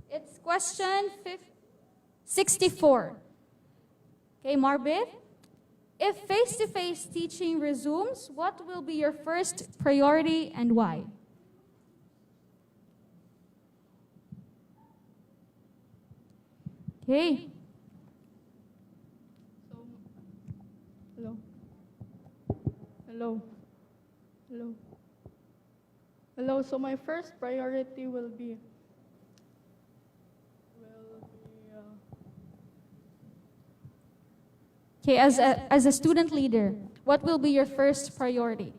It's question 64. Okay, Marbeth. If face-to-face teaching resumes, what will be your first priority and why? Okay. Hello. So my first priority will be Okay, as a student leader, what will be your first priority?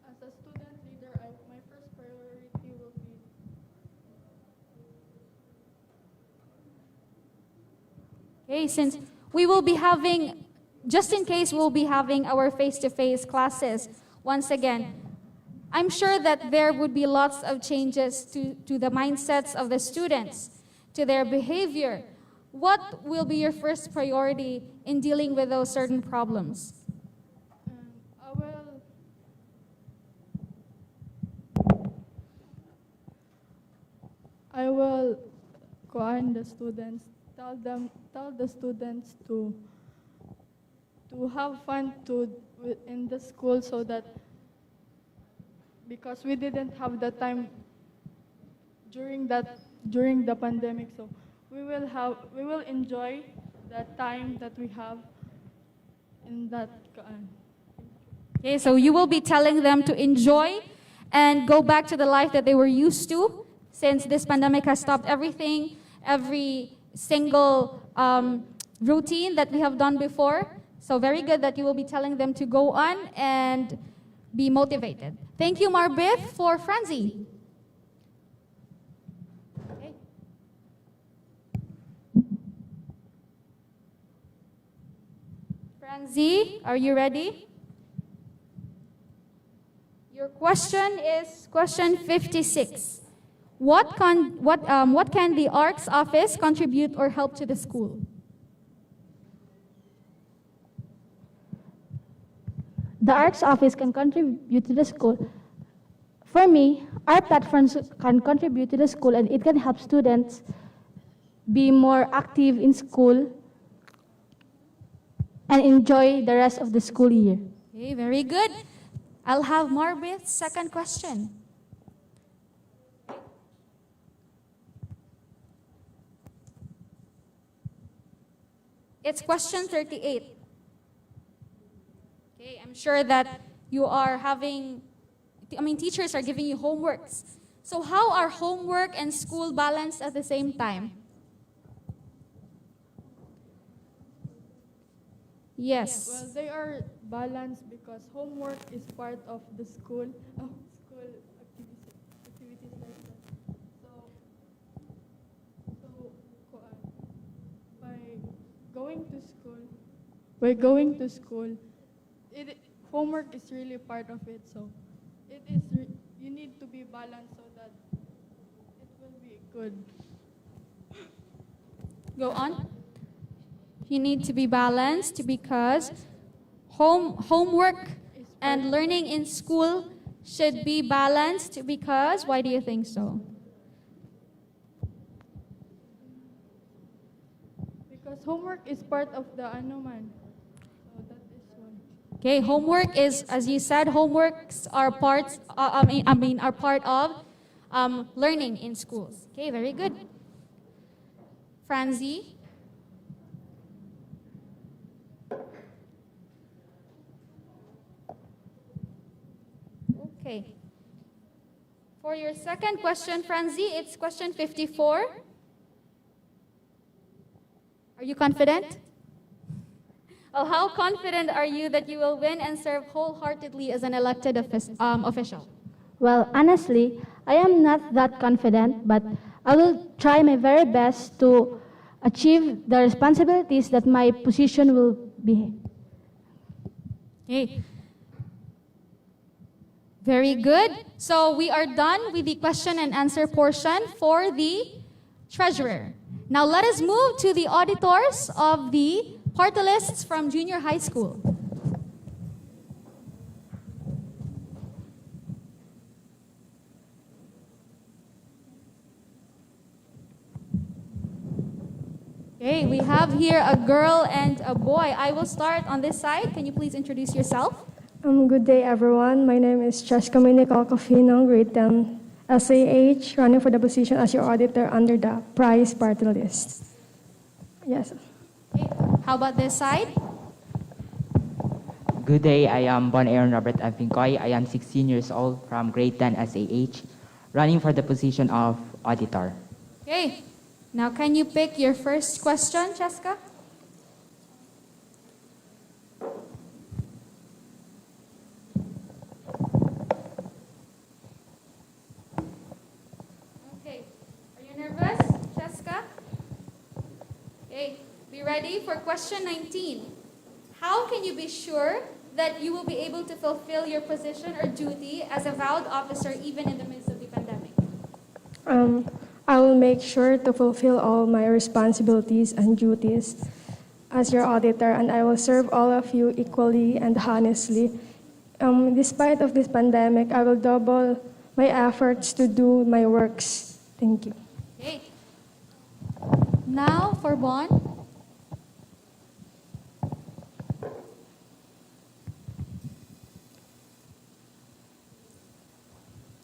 as a student leader. My first priority will be Okay, since we will be having, just in case we'll be having our face-to-face classes once again, I'm sure that there would be lots of changes to the mindsets of the students, to their behavior. What will be your first priority in dealing with those certain problems? I will coin the students, tell the students to have fun in the school, so that, because we didn't have the time during the pandemic, so we will enjoy the time that we have in that. Okay, so you will be telling them to enjoy and go back to the life that they were used to, since this pandemic has stopped everything, every single routine that we have done before. So very good that you will be telling them to go on and be motivated. Thank you, Marbeth, for Francie. Okay. Francie, are you ready? Your question is question 56. What can the ARC's office contribute or help to the school? The ARC's office can contribute to the school. For me, our platforms can contribute to the school, and it can help students be more active in school and enjoy the rest of the school year. Okay, very good. I'll have Marbeth's second question. It's question 38. Okay, I'm sure that you are teachers are giving you homeworks. So how are homework and school balanced at the same time? Yes. Well, they are balanced because homework is part of the school activities like that. By going to school, it homework is really part of it. So you need to be balanced so that it will be good. Go on. You need to be balanced because homework and learning in school should be balanced because, why do you think so? Because homework is part of the man. So that is why. Okay, homework is, as you said, homeworks are parts. Are part of learning in schools. Okay, very good. Franzi. Okay. For your second question, Franzi, it's question 54. Are you confident? Well, how confident are you that you will win and serve wholeheartedly as an elected official? Well, honestly, I am not that confident, but I will try my very best to achieve the responsibilities that my position will be. Okay. Very good. So we are done with the question and answer portion for the treasurer. Now let us move to the auditors of the party lists from junior high school. Okay, we have here a girl and a boy. I will start on this side. Can you please introduce yourself? Good day, everyone. My name is Cheska Minicalcofino, grade 10 SAH, running for the position as your auditor under the prize party list. Yes. Okay. How about this side? Good day, I am Bon Aaron Robert Avincoy. I am 16 years old from grade 10 SAH, running for the position of auditor. Okay. Now can you pick your first question, Cheska? Okay. Are you nervous, Cheska? Okay. Be ready for question 19. How can you be sure that you will be able to fulfill your position or duty as a vowed officer even in the midst of the pandemic? I will make sure to fulfill all my responsibilities and duties as your auditor, and I will serve all of you equally and honestly. Despite of this pandemic, I will double my efforts to do my works. Thank you. Okay. Now for Bon.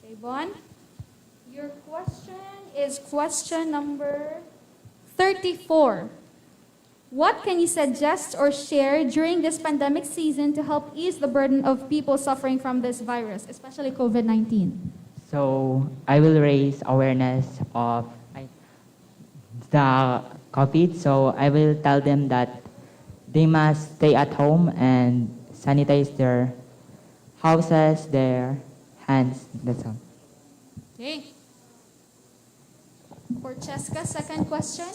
Okay, Bon. Your question is question number 34. What can you suggest or share during this pandemic season to help ease the burden of people suffering from this virus, especially COVID-19? So I will raise awareness of the COVID. So I will tell them that they must stay at home and sanitize their houses, their hands, that's all. Okay. For Cheska, second question.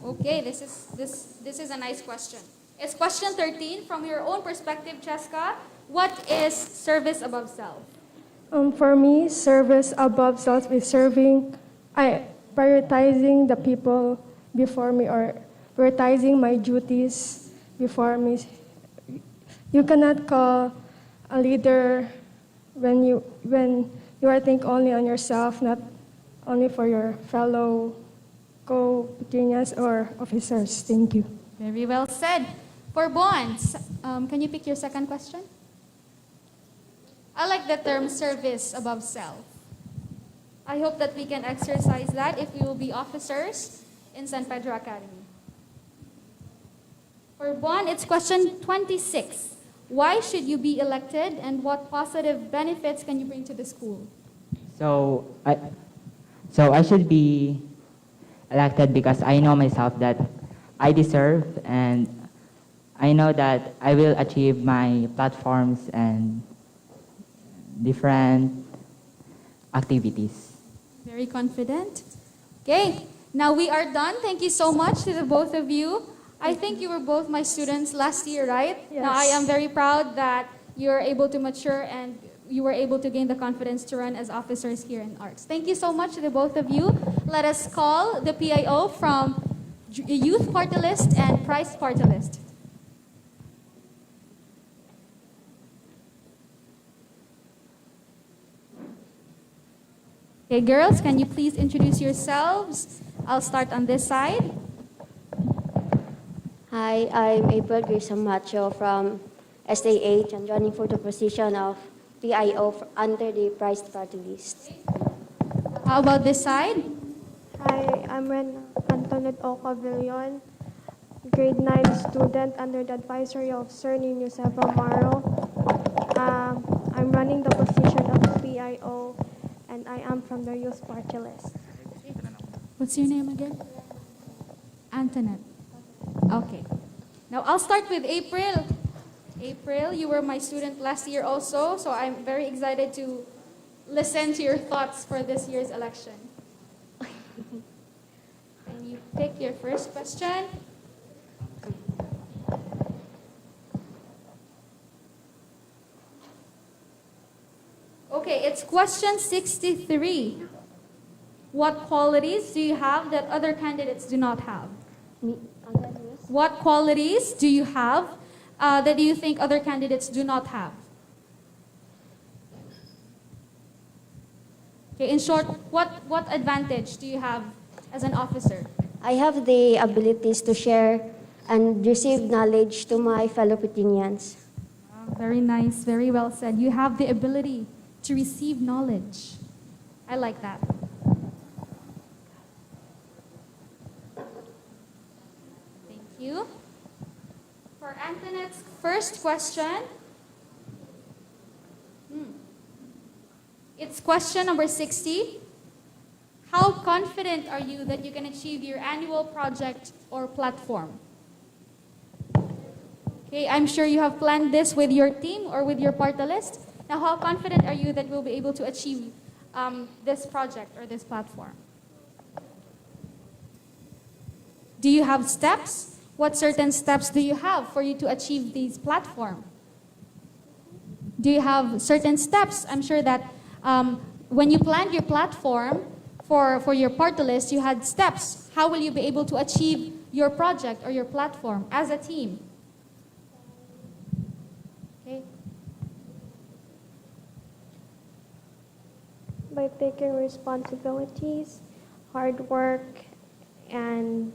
Okay, this is a nice question. It's question 13. From your own perspective, Cheska, what is service above self? For me, service above self is prioritizing the people before me, or prioritizing my duties before me. You cannot call a leader when you are think only on yourself, not only for your fellow co-pequeñas or officers. Thank you. Very well said. For Bonds, can you pick your second question? I like the term service above self. I hope that we can exercise that if we will be officers in San Pedro Academy. For Bon, it's question 26. Why should you be elected and what positive benefits can you bring to the school? So I should be elected because I know myself that I deserve, and I know that I will achieve my platforms and different activities. Very confident. Okay, now we are done. Thank you so much to the both of you. I think you were both my students last year, right? Yes. Now I am very proud that you're able to mature and you were able to gain the confidence to run as officers here in ARCS. Thank you so much to the both of you. Let us call the PIO from Youth Party List and Price Party List. Okay, girls, can you please introduce yourselves? I'll start on this side. Hi, I'm April Grace Macho from SAH and running for the position of PIO under the Price Party List. How about this side? Hi, I'm Antoinette O. Cavillon, grade 9 student under the advisory of Sir Nino Amaro. I'm running the position of PIO, and I am from the Youth Party List. What's your name again? Antoinette. Okay. Now I'll start with April. April, you were my student last year also, so I'm very excited to listen to your thoughts for this year's election. Can you pick your first question? Okay, it's question 63. What qualities do you have that other candidates do not have? What qualities do you have that you think other candidates do not have? Okay, in short, what advantage do you have as an officer? I have the abilities to share and receive knowledge to my fellow Petinians. Very nice, very well said. You have the ability to receive knowledge. I like that. Thank you. For Antoinette's first question, it's question number 60. How confident are you that you can achieve your annual project or platform? Okay, I'm sure you have planned this with your team or with your party list. Now, how confident are you that we'll be able to achieve this project or this platform? Do you have steps? What certain steps do you have for you to achieve this platform? Do you have certain steps? I'm sure that when you planned your platform for your party list, you had steps. How will you be able to achieve your project or your platform as a team? Okay. By taking responsibilities, hard work, and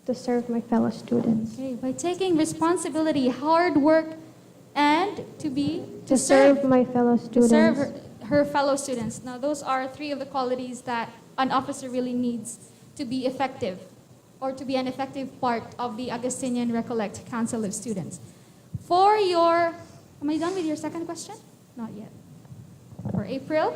to serve my fellow students. Okay, by taking responsibility, hard work, and to serve my fellow students. To serve her fellow students. Now, those are three of the qualities that an officer really needs to be effective or to be an effective part of the Augustinian Recollect Council of Students. For your, am I done with your second question? Not yet. For April.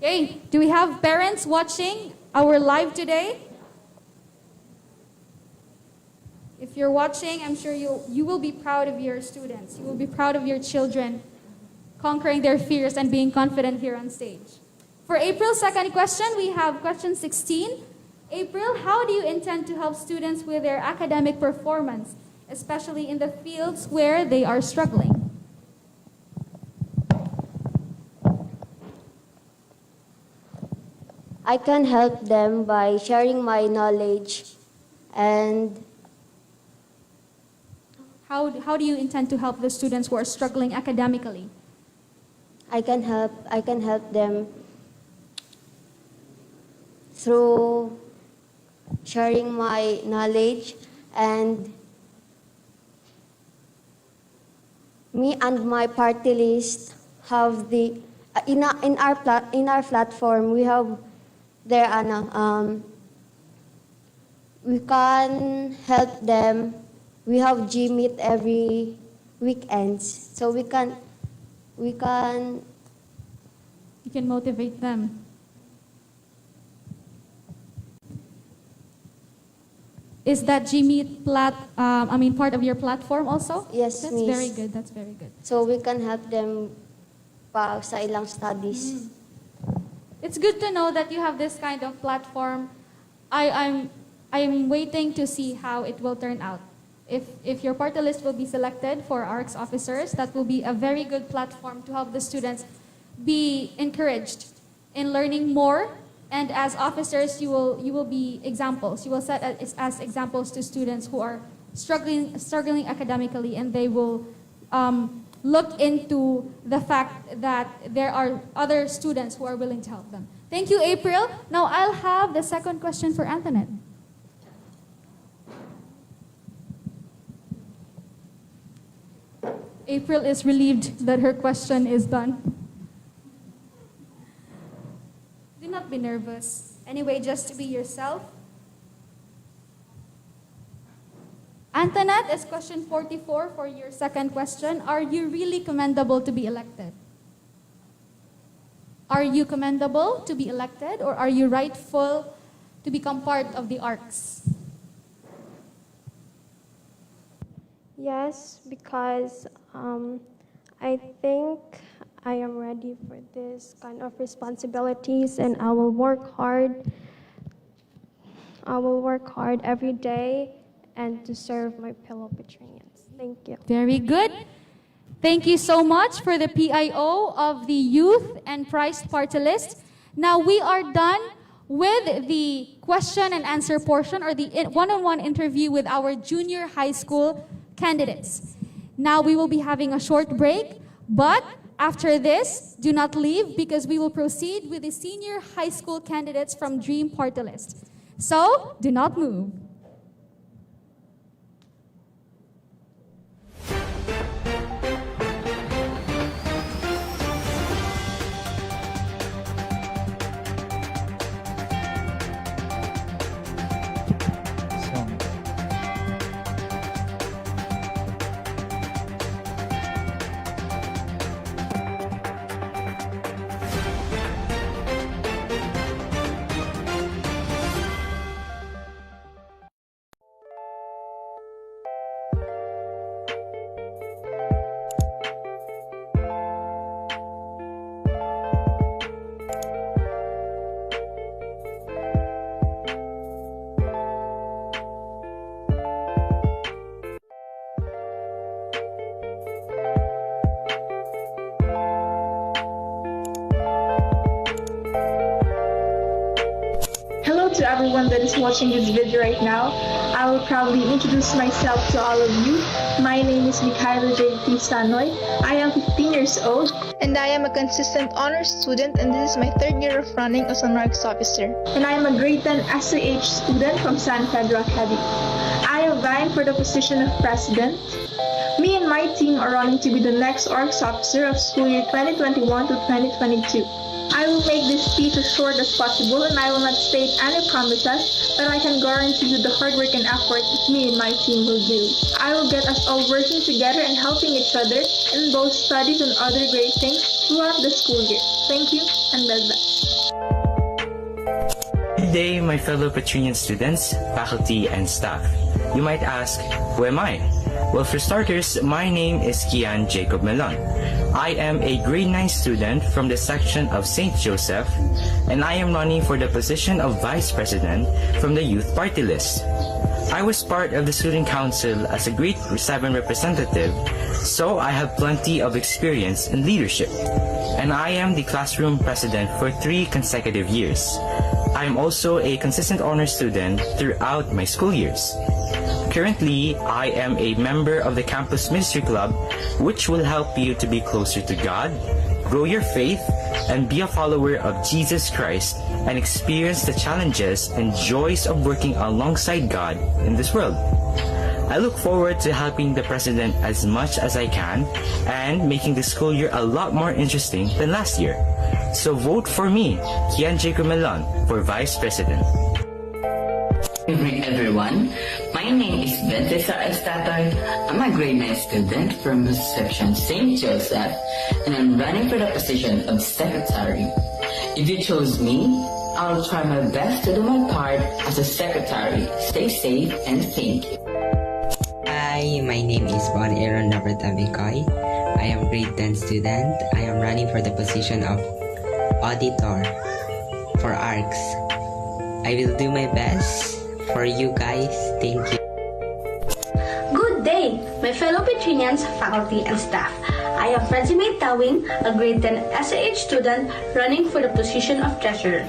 Okay, do we have parents watching our live today? If you're watching, I'm sure you will be proud of your students. You will be proud of your children conquering their fears and being confident here on stage. For April's second question, we have question 16. April, how do you intend to help students with their academic performance, especially in the fields where they are struggling? I can help them by sharing my knowledge and how do you intend to help the students who are struggling academically? I can help them through sharing my knowledge, and me and my party list have the in our platform we have there we can help them. We have gym meet every weekends, so we can You can motivate them. Is that GMeet part of your platform also? Yes, That's miss. very good. That's very good. So we can help them pa sa ilang studies. It's good to know that you have this kind of platform. I'm waiting to see how it will turn out. If your party list will be selected for ARCS officers, that will be a very good platform to help the students be encouraged in learning more. And as officers, you will be examples. You will set as examples to students who are struggling academically, and they will look into the fact that there are other students who are willing to help them. Thank you, April. Now I'll have the second question for Antoinette. April is relieved that her question is done. Do not be nervous. Anyway, just be yourself. Antoinette is question 44 for your second question. Are you really commendable to be elected? Are you commendable to be elected, or are you rightful to become part of the ARCS? Yes, because I think I am ready for this kind of responsibilities, and I will work hard. I will work hard every day and to serve my fellow Petrinians. Thank you. Very good. Thank you so much for the PIO of the Youth and Priced Party List. Now we are done with the question and answer portion, or the one-on-one interview with our junior high school candidates. Now we will be having a short break, but after this, do not leave, because we will proceed with the senior high school candidates from Dream Party List. So, do not move. Hello to everyone that is watching this video right now. I will proudly introduce myself to all of you. My name is Mikhailo J.T. Sanoy. I am 15 years old, and I am a consistent honors student, and this is my third year of running as an ARCS officer. And I am a grade 10 SAH student from San Pedro Academy. I am vying for the position of president. Me and my team are running to be the next ARCS officer of school year 2021 to 2022. I will make this speech as short as possible, and I will not state any promises, but I can guarantee you the hard work and effort that me and my team will do. I will get us all working together and helping each other in both studies and other great things throughout the school year. Thank you, and God bless. Good day, my fellow Petrinian students, faculty, and staff. You might ask, who am I? Well, for starters, my name is Kian Jacob Melon. I am a grade 9 student from the section of St. Joseph, and I am running for the position of Vice President from the Youth Party List. I was part of the Student Council as a grade 7 representative, so I have plenty of experience in leadership. And I am the classroom president for 3 consecutive years. I am also a consistent honor student throughout my school years. Currently, I am a member of the Campus Ministry Club, which will help you to be closer to God, grow your faith, and be a follower of Jesus Christ, and experience the challenges and joys of working alongside God in this world. I look forward to helping the President as much as I can and making the school year a lot more interesting than last year. So vote for me, Kian Jacob Melon, for Vice President. Evening, everyone. My name is Bentesa Estatoy. I'm a grade 9 student from section St. Joseph, and I'm running for the position of secretary. If you chose me, I'll try my best to do my part as a secretary. Stay safe and thank you. Hi, my name is Bon Aaron Navartabikoy. I am grade 10 student. I am running for the position of auditor for ARCS. I will do my best for you guys. Thank you. Good day, my fellow Petrinians, faculty, and staff. I am Francine Tawing, a grade 10 SAH student running for the position of treasurer.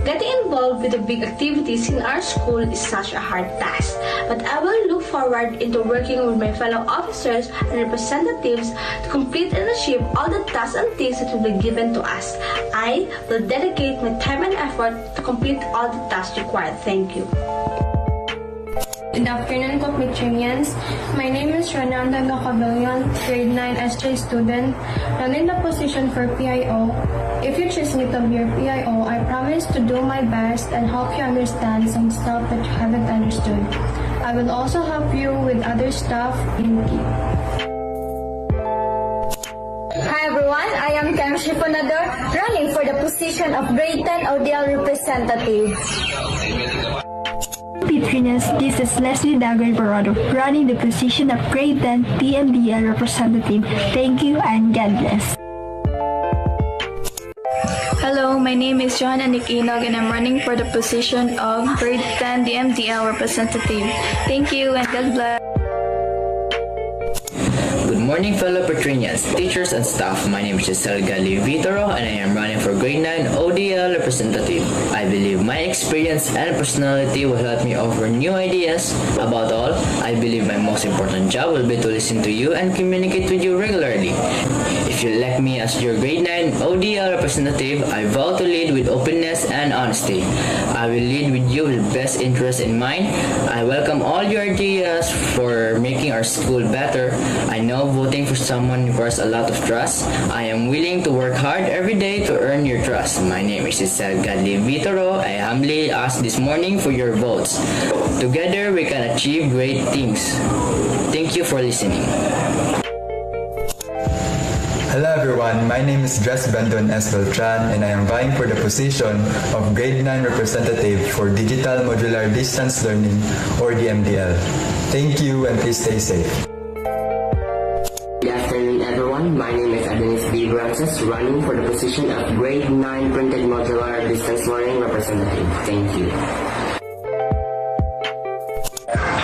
Getting involved with the big activities in our school is such a hard task, but I will look forward into working with my fellow officers and representatives to complete and achieve all the tasks and things that will be given to us. I will dedicate my time and effort to complete all the tasks required. Thank you. Good afternoon, Petrinians. My name is Renanda Gacabellion, grade 9 SJ student, running the position for PIO. If you choose me to be your PIO, I promise to do my best and help you understand some stuff that you haven't understood. I will also help you with other stuff in key. Hi everyone, I am Kem Shiponador, running for the position of grade 10 ODL representative. Petrinians, this is Leslie Dagger Parado, running the position of grade 10 PMDL representative. Thank you and God bless. Hello, my name is Johanna Nikinog and I'm running for the position of grade 10 DMDL representative. Thank you and God bless. Good morning, fellow Petrinians, teachers, and staff. My name is Giselle Gali Vitoro, and I am running for grade 9 ODL representative. I believe my experience and personality will help me offer new ideas. About all, I believe my most important job will be to listen to you and communicate with you regularly. If you elect me as your grade 9 ODL representative, I vow to lead with openness and honesty. I will lead with you with best interest in mind. I welcome all your ideas for making our school better. I know voting for someone requires a lot of trust. I am willing to work hard every day to earn your trust. My name is Giselle Gadli Vitoro. I humbly ask this morning for your votes. Together, we can achieve great things. Thank you for listening. Hello everyone, my name is Dres Bendon S. Beltran and I am vying for the position of Grade 9 Representative for Digital Modular Distance Learning or DMDL. Thank you and please stay safe. Good afternoon everyone, my name is Adonis B. Francis, running for the position of Grade 9 Printed Modular Distance Learning Representative. Thank you.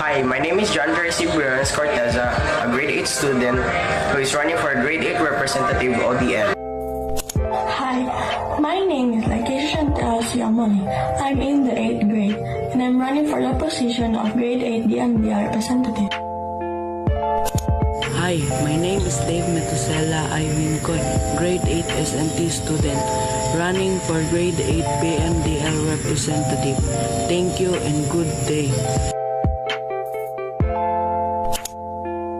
Hi, my name is John Tracy Briones Corteza, a grade 8 student who is running for grade 8 representative ODL. Hi, my name is Lakeisha Chantal Siamoni. I'm in the 8th grade and I'm running for the position of grade 8 DMDL representative. Hi, my name is Dave Metusela Iwincoy, grade 8 SMT student, running for grade 8 BMDL representative. Thank you and good day.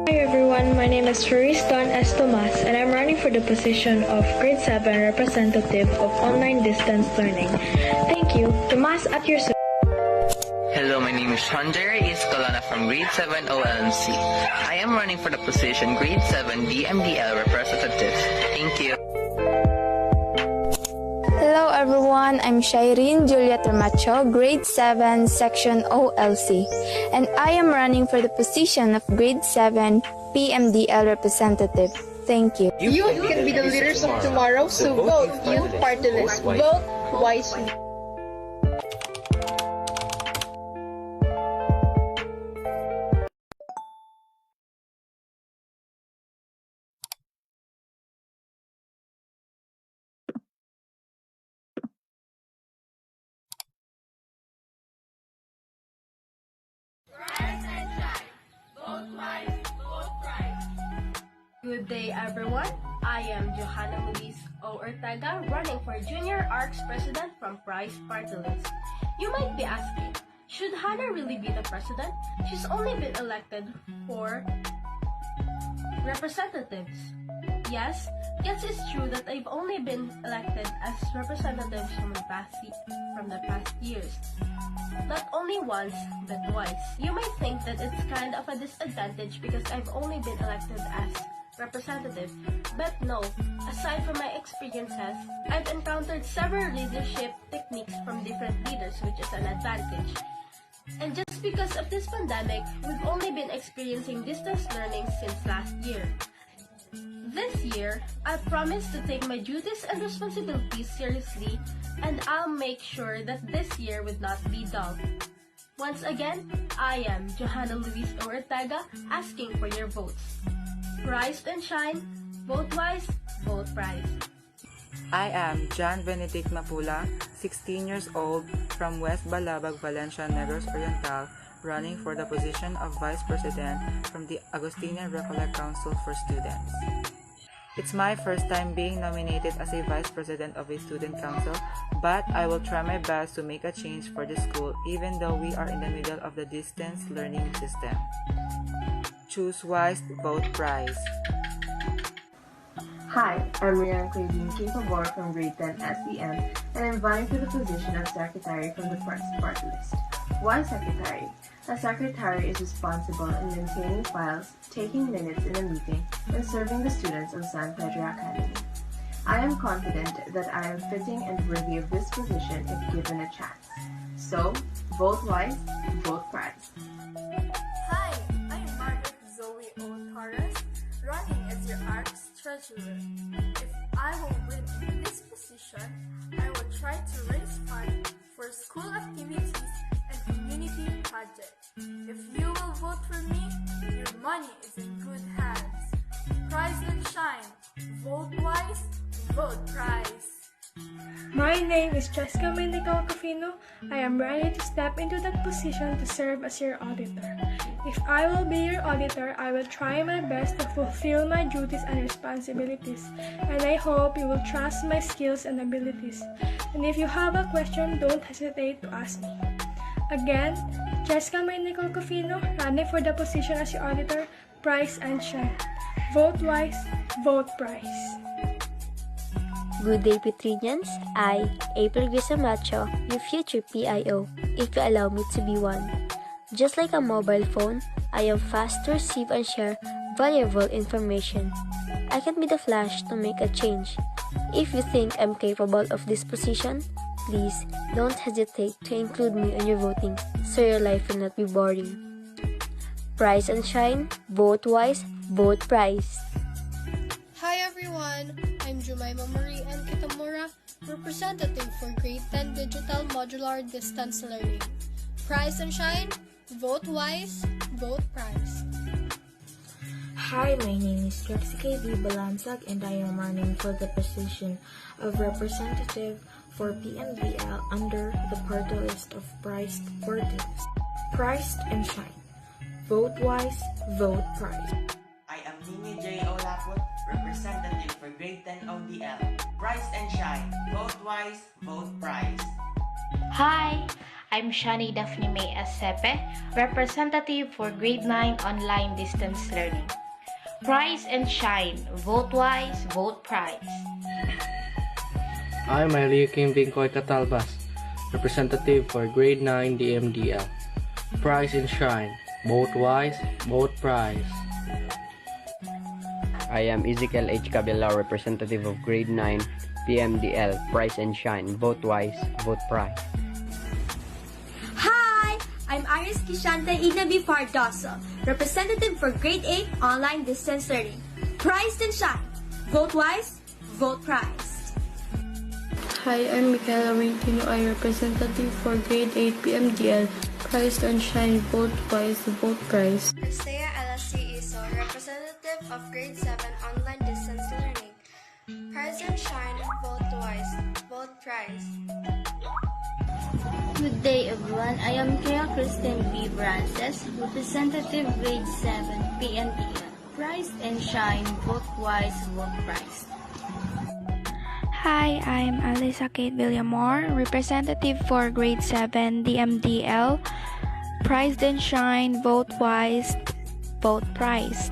Hi everyone, my name is Cherise Don S. Tomas and I'm running for the position of grade 7 representative of online distance learning. Thank you. Tomas at your service. Hello, my name is Chandra Escalona from grade 7 OLMC. I am running for the position grade 7 DMDL representative. Thank you. Hello everyone, I'm Shireen Julia Termacho, grade 7 section OLC, and I am running for the position of grade 7 PMDL representative. Thank you. Youth can be the leaders of tomorrow, so vote Youth Party List. Vote wisely. Good day everyone, I am Johanna Luis O. Ortega, running for Junior ARCS President from Price Party List. You might be asking, should Hannah really be the president? She's only been elected for representatives. Yes, it's true that I've only been elected as representatives from the past years. Not only once, but twice. You might think that it's kind of a disadvantage because I've only been elected as representative. But no, aside from my experiences, I've encountered several leadership techniques from different leaders, which is an advantage. And just because of this pandemic, we've only been experiencing distance learning since last year. This year, I promise to take my duties and responsibilities seriously, and I'll make sure that this year would not be dull. Once again, I am Johanna Luis Ortega asking for your votes. Rise and shine, vote wise, vote prize. I am John Benedict Mapula, 16 years old, from West Balabag, Valencia, Negros Oriental, running for the position of Vice President from the Agustinian Recollect Council for Students. It's my first time being nominated as a Vice President of a Student Council, but I will try my best to make a change for the school even though we are in the middle of the distance learning system. Choose wise, vote prize. Hi, I'm Rian Clavin Capabor from grade 10 SEM, and I'm vying for the position of Secretary from the Press Party List. Why Secretary? A Secretary is responsible in maintaining files, taking minutes in a meeting, and serving the students of San Pedro Academy. I am confident that I am fitting and worthy of this position if given a chance. So, vote wise, vote prize. Hi, I'm Margaret Zoe O. Torres, running as your ARC's treasurer. If I will win in this position, I will try to raise funds for school activities and community projects. If you will vote for me, your money is in good hands. Rise and shine. Vote wise, vote prize. My name is Jessica Mendical Cofino. I am ready to step into that position to serve as your auditor. If I will be your auditor, I will try my best to fulfill my duties and responsibilities, and I hope you will trust my skills and abilities. And if you have a question, don't hesitate to ask me. Again, Jessica Mendical Cofino, running for the position as your auditor, Price and Shine. Vote wise, vote price. Good day, Petrinians. I, April Grisamacho, your future PIO, if you allow me to be one. Just like a mobile phone, I am fast to receive and share valuable information. I can be the flash to make a change. If you think I'm capable of this position, please don't hesitate to include me on your voting so your life will not be boring. Price and shine, vote wise, vote price. Hi everyone, I'm Jumaima Marie N. Kitamura, representative for Grade 10 Digital Modular Distance Learning. Price and shine, vote wise, vote price. Hi, my name is Jessica D. Balansag and I am running for the position of representative for PMDL under the party list of Priced Parties. Priced and shine. Vote wise, vote price. I am Nini J. Olaput, representative for Grade 10 ODL. Price and shine. Vote wise, vote price. Hi, I'm Shani Daphne May Asepe, representative for Grade 9 Online Distance Learning. Price and shine. Vote wise, vote price. I'm Maria Kim Bingkoy Catalbas, representative for Grade 9 DMDL. Price and shine. Vote wise, vote price. I am Ezekiel H. Cabelao, representative of Grade 9 PMDL. Price and shine. Vote wise, vote price. Hi! I'm Iris Kishante Ignabi Pardoso, representative for Grade 8 Online Distance Learning. Price and shine. Vote wise, vote price. Hi, I'm Michaela Wintino, I representative for Grade 8 PMDL. Price and shine, vote wise, vote price. Cristea LSC ISO, representative of Grade 7 Online Distance Learning. Price and shine, vote wise, vote price. Good day everyone, I am Kaya Kristen B. Brances, representative Grade 7 PMDL. Price and shine, vote wise, vote price. Hi, I'm Alisa Kate Villamore, representative for Grade 7 DMDL. Price and shine, vote wise, vote priced.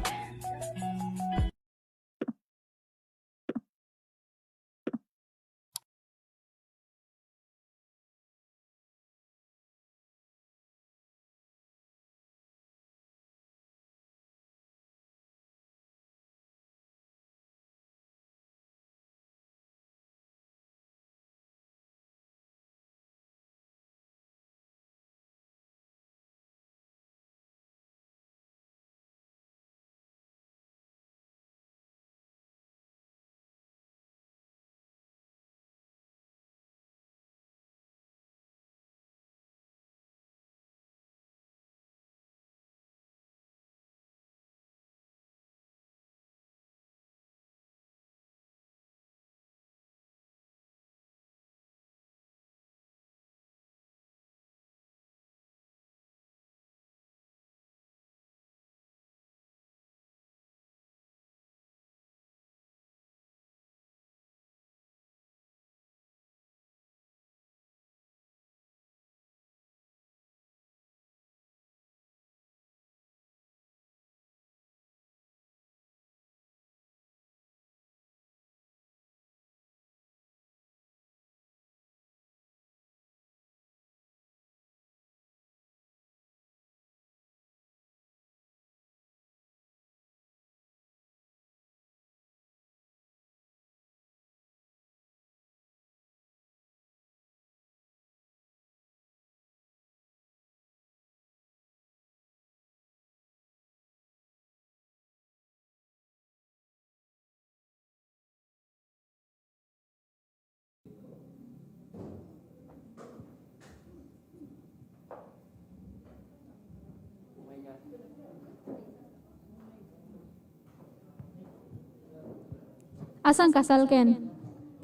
Asang kasal Ken?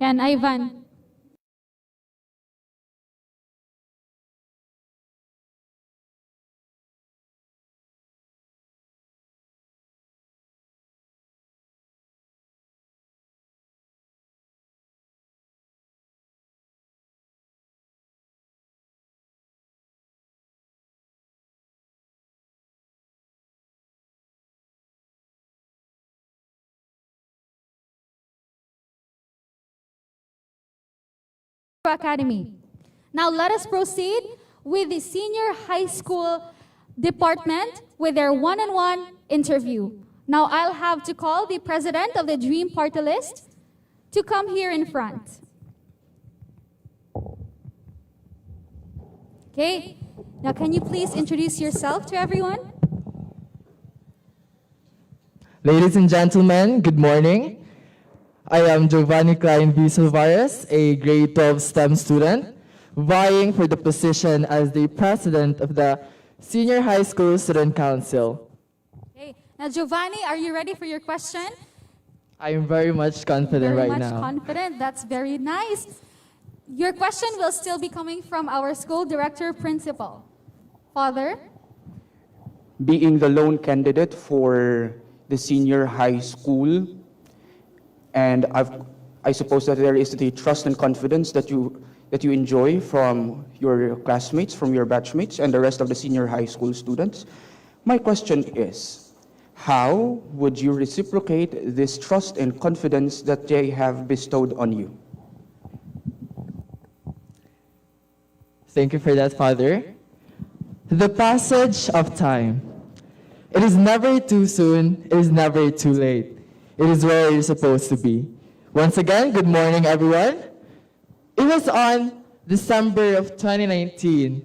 Ken Ivan. Pedro Academy. Now let us proceed with the senior high school department with their one-on-one interview. Now I'll have to call the president of the Dream Party List to come here in front. Okay, now can you please introduce yourself to everyone? Ladies and gentlemen, good morning. I am Giovanni Klein V. Silvares, a grade 12 STEM student, vying for the position as the president of the Senior High School Student Council. Okay, now Giovanni, are you ready for your question? I am very much confident right now. Very much confident, that's very nice. Your question will still be coming from our school director principal. Father? Being the lone candidate for the senior high school, and I suppose that there is the trust and confidence that you enjoy from your classmates, from your batchmates, and the rest of the senior high school students. My question is, how would you reciprocate this trust and confidence that they have bestowed on you? Thank you for that, Father. The passage of time. It is never too soon, it is never too late. It is where you're supposed to be. Once again, good morning, everyone. It was on December of 2019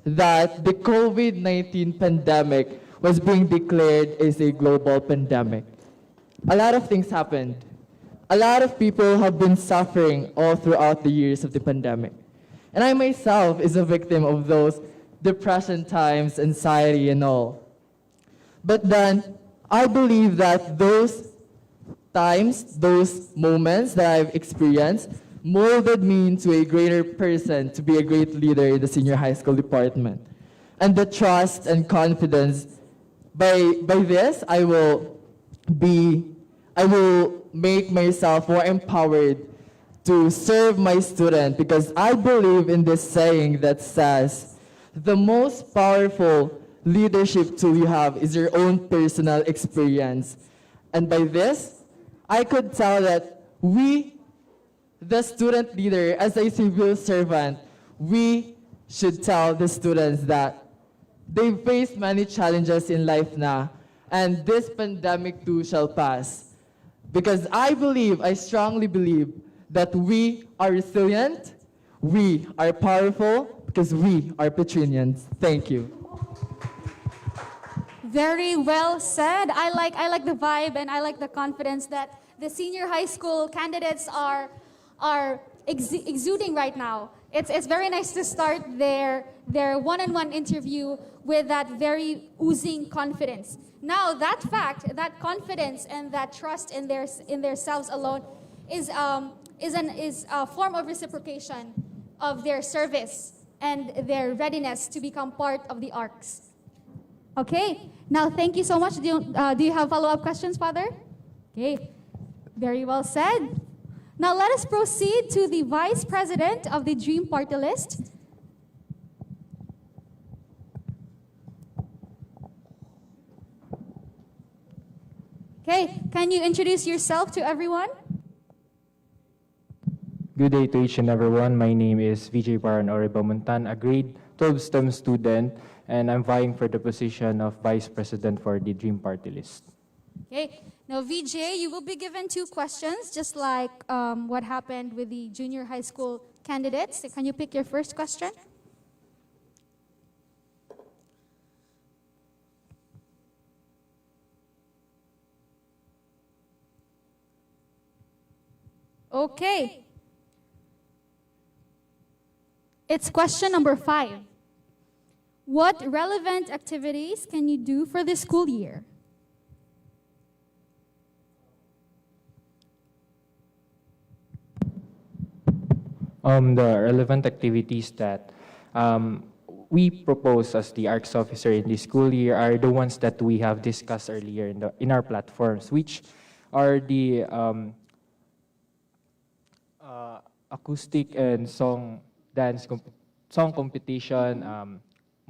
that the COVID-19 pandemic was being declared as a global pandemic. A lot of things happened. A lot of people have been suffering all throughout the years of the pandemic. And I myself is a victim of those depression times, anxiety, and all. But then, I believe that those times, those moments that I've experienced molded me into a greater person to be a great leader in the senior high school department. And the trust and confidence, by this, I will make myself more empowered to serve my student, because I believe in this saying that says, the most powerful leadership tool you have is your own personal experience. And by this, I could tell that we, the student leader, as a civil servant, we should tell the students that they face many challenges in life now, and this pandemic too shall pass. Because I strongly believe that we are resilient, we are powerful, because we are Petrinians. Thank you. Very well said. I like the vibe and I like the confidence that the senior high school candidates are exuding right now. It's very nice to start their one-on-one interview with that very oozing confidence. Now that fact, that confidence and that trust in their selves alone is a form of reciprocation of their service and their readiness to become part of the ARCs. Okay, now thank you so much. Do you have follow-up questions, Father? Okay, very well said. Now let us proceed to the Vice President of the Dream Party List. Okay, can you introduce yourself to everyone? Good day to each and everyone. My name is VJ Baran Oriba Montan, a grade 12 STEM student, and I'm vying for the position of Vice President for the Dream Party List. Okay, now VJ, you will be given 2 questions, just like what happened with the junior high school candidates. Can you pick your first question? Okay. It's question number 5. What relevant activities can you do for the school year? The relevant activities that we propose as the ARCS officer in this school year are the ones that we have discussed earlier in our platforms, which are the acoustic and song competition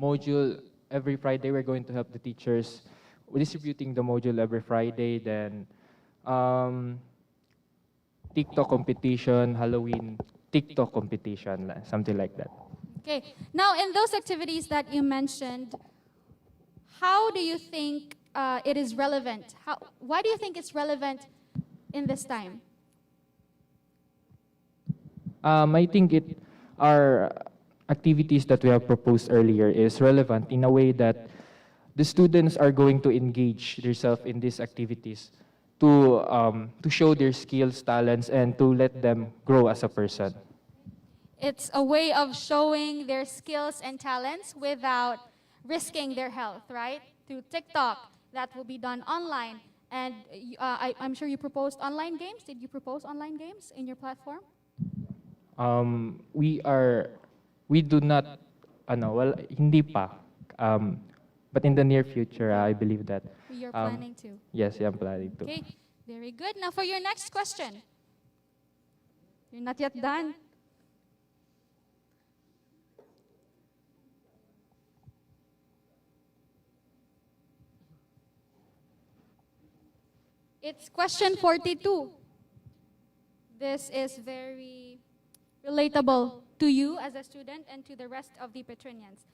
module. Every Friday, we're going to help the teachers distributing the module every Friday. Then TikTok competition, Halloween TikTok competition, something like that. Okay. Now, in those activities that you mentioned, how do you think it is relevant? Why do you think it's relevant in this time? I think our activities that we have proposed earlier is relevant in a way that the students are going to engage themselves in these activities to show their skills, talents, and to let them grow as a person. It's a way of showing their skills and talents without risking their health, right? Through TikTok, that will be done online. And I'm sure you proposed online games. Did you propose online games in your platform? We do not, well, hindi pa. But in the near future, I believe that. You're planning to? Yes, I'm planning to. Okay, very good. Now for your next question. You're not yet done. It's question 42. This is very relatable to you as a student and to the rest of the Petrinians.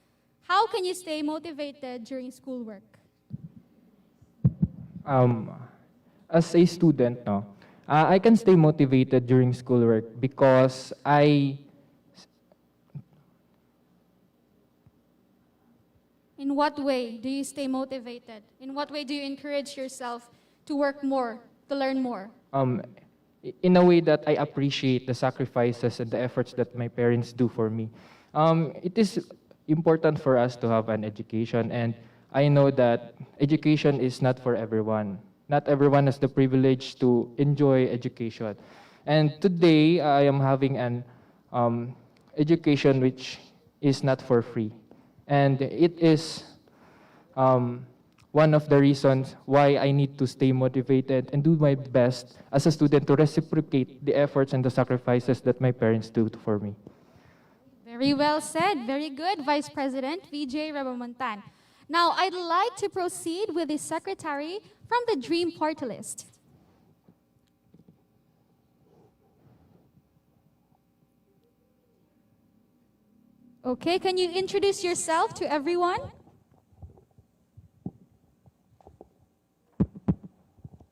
How can you stay motivated during schoolwork? As a student, I can stay motivated during schoolwork because In what way do you stay motivated? In what way do you encourage yourself to work more, to learn more? In a way that I appreciate the sacrifices and the efforts that my parents do for me. It is important for us to have an education, and I know that education is not for everyone. Not everyone has the privilege to enjoy education. And today, I am having an education which is not for free. And it is one of the reasons why I need to stay motivated and do my best as a student to reciprocate the efforts and the sacrifices that my parents do for me. Very well said. Very good, Vice President VJ Rabamontan. Now, I'd like to proceed with the secretary from the Dream Party List. Okay, can you introduce yourself to everyone?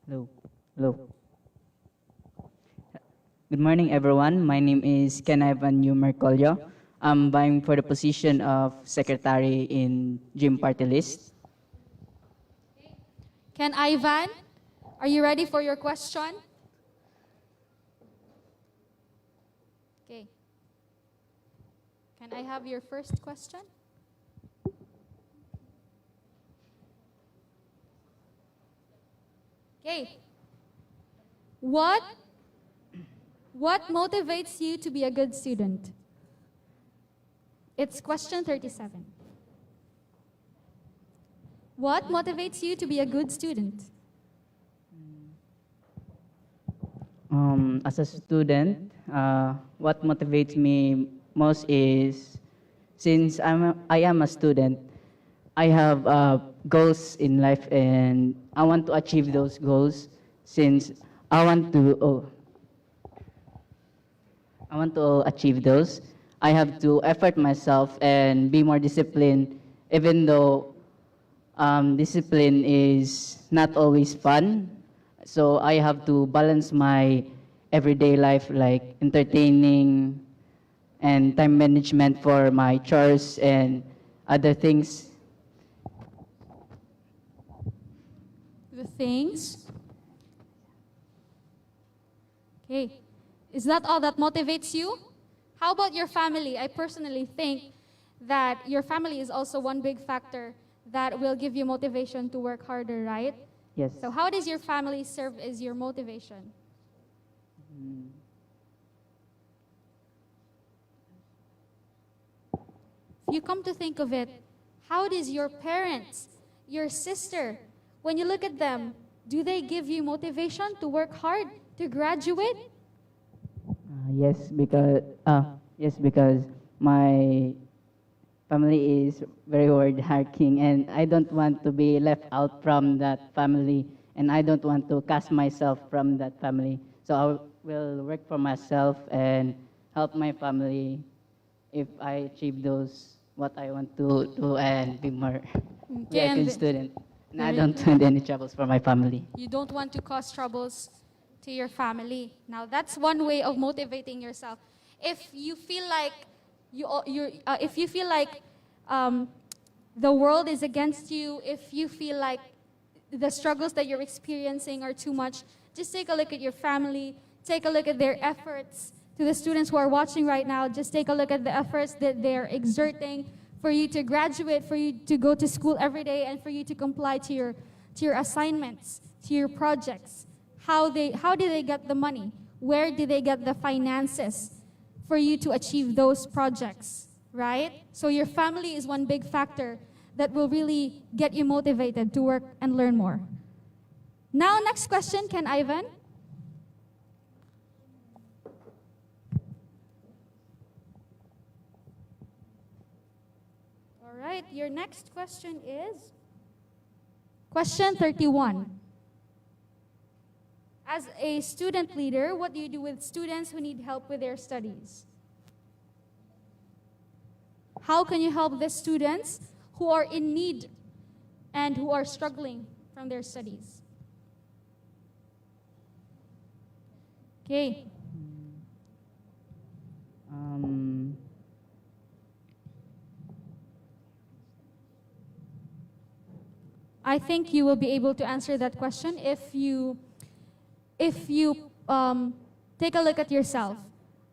Hello. Good morning, everyone. My name is Ken Ivan Mercolio. I'm vying for the position of secretary in Dream Party List. Ken Ivan, are you ready for your question? Okay. Can I have your first question? Okay. What motivates you to be a good student? It's question 37. What motivates you to be a good student? As a student, what motivates me most is, since I am a student, I have goals in life and I want to achieve those goals. Since I want to achieve those, I have to effort myself and be more disciplined, even though discipline is not always fun. So I have to balance my everyday life, like entertaining and time management for my chores and other things. The things? Okay. Is that all that motivates you? How about your family? I personally think that your family is also one big factor that will give you motivation to work harder, right? Yes. So how does your family serve as your motivation? if you come to think of it, how does your parents, your sister, when you look at them, do they give you motivation to work hard, to graduate? Yes, because my family is very hardworking, and I don't want to be left out from that family, and I don't want to cast myself from that family. So I will work for myself and help my family if I achieve those what I want to do and be more be a good student. And I don't want any troubles for my family. You don't want to cause troubles to your family. Now, that's one way of motivating yourself. If you feel like if you feel like the world is against you, if you feel like the struggles that you're experiencing are too much, just take a look at your family, take a look at their efforts. To the students who are watching right now, just take a look at the efforts that they're exerting for you to graduate, for you to go to school every day, and for you to comply to your assignments, to your projects. How do they get the money? Where do they get the finances for you to achieve those projects, right? So your family is one big factor that will really get you motivated to work and learn more. Now, next question, Ken Ivan. All right, your next question is question 31. As a student leader, what do you do with students who need help with their studies? How can you help the students who are in need and who are struggling from their studies? Okay. I think you will be able to answer that question if you take a look at yourself.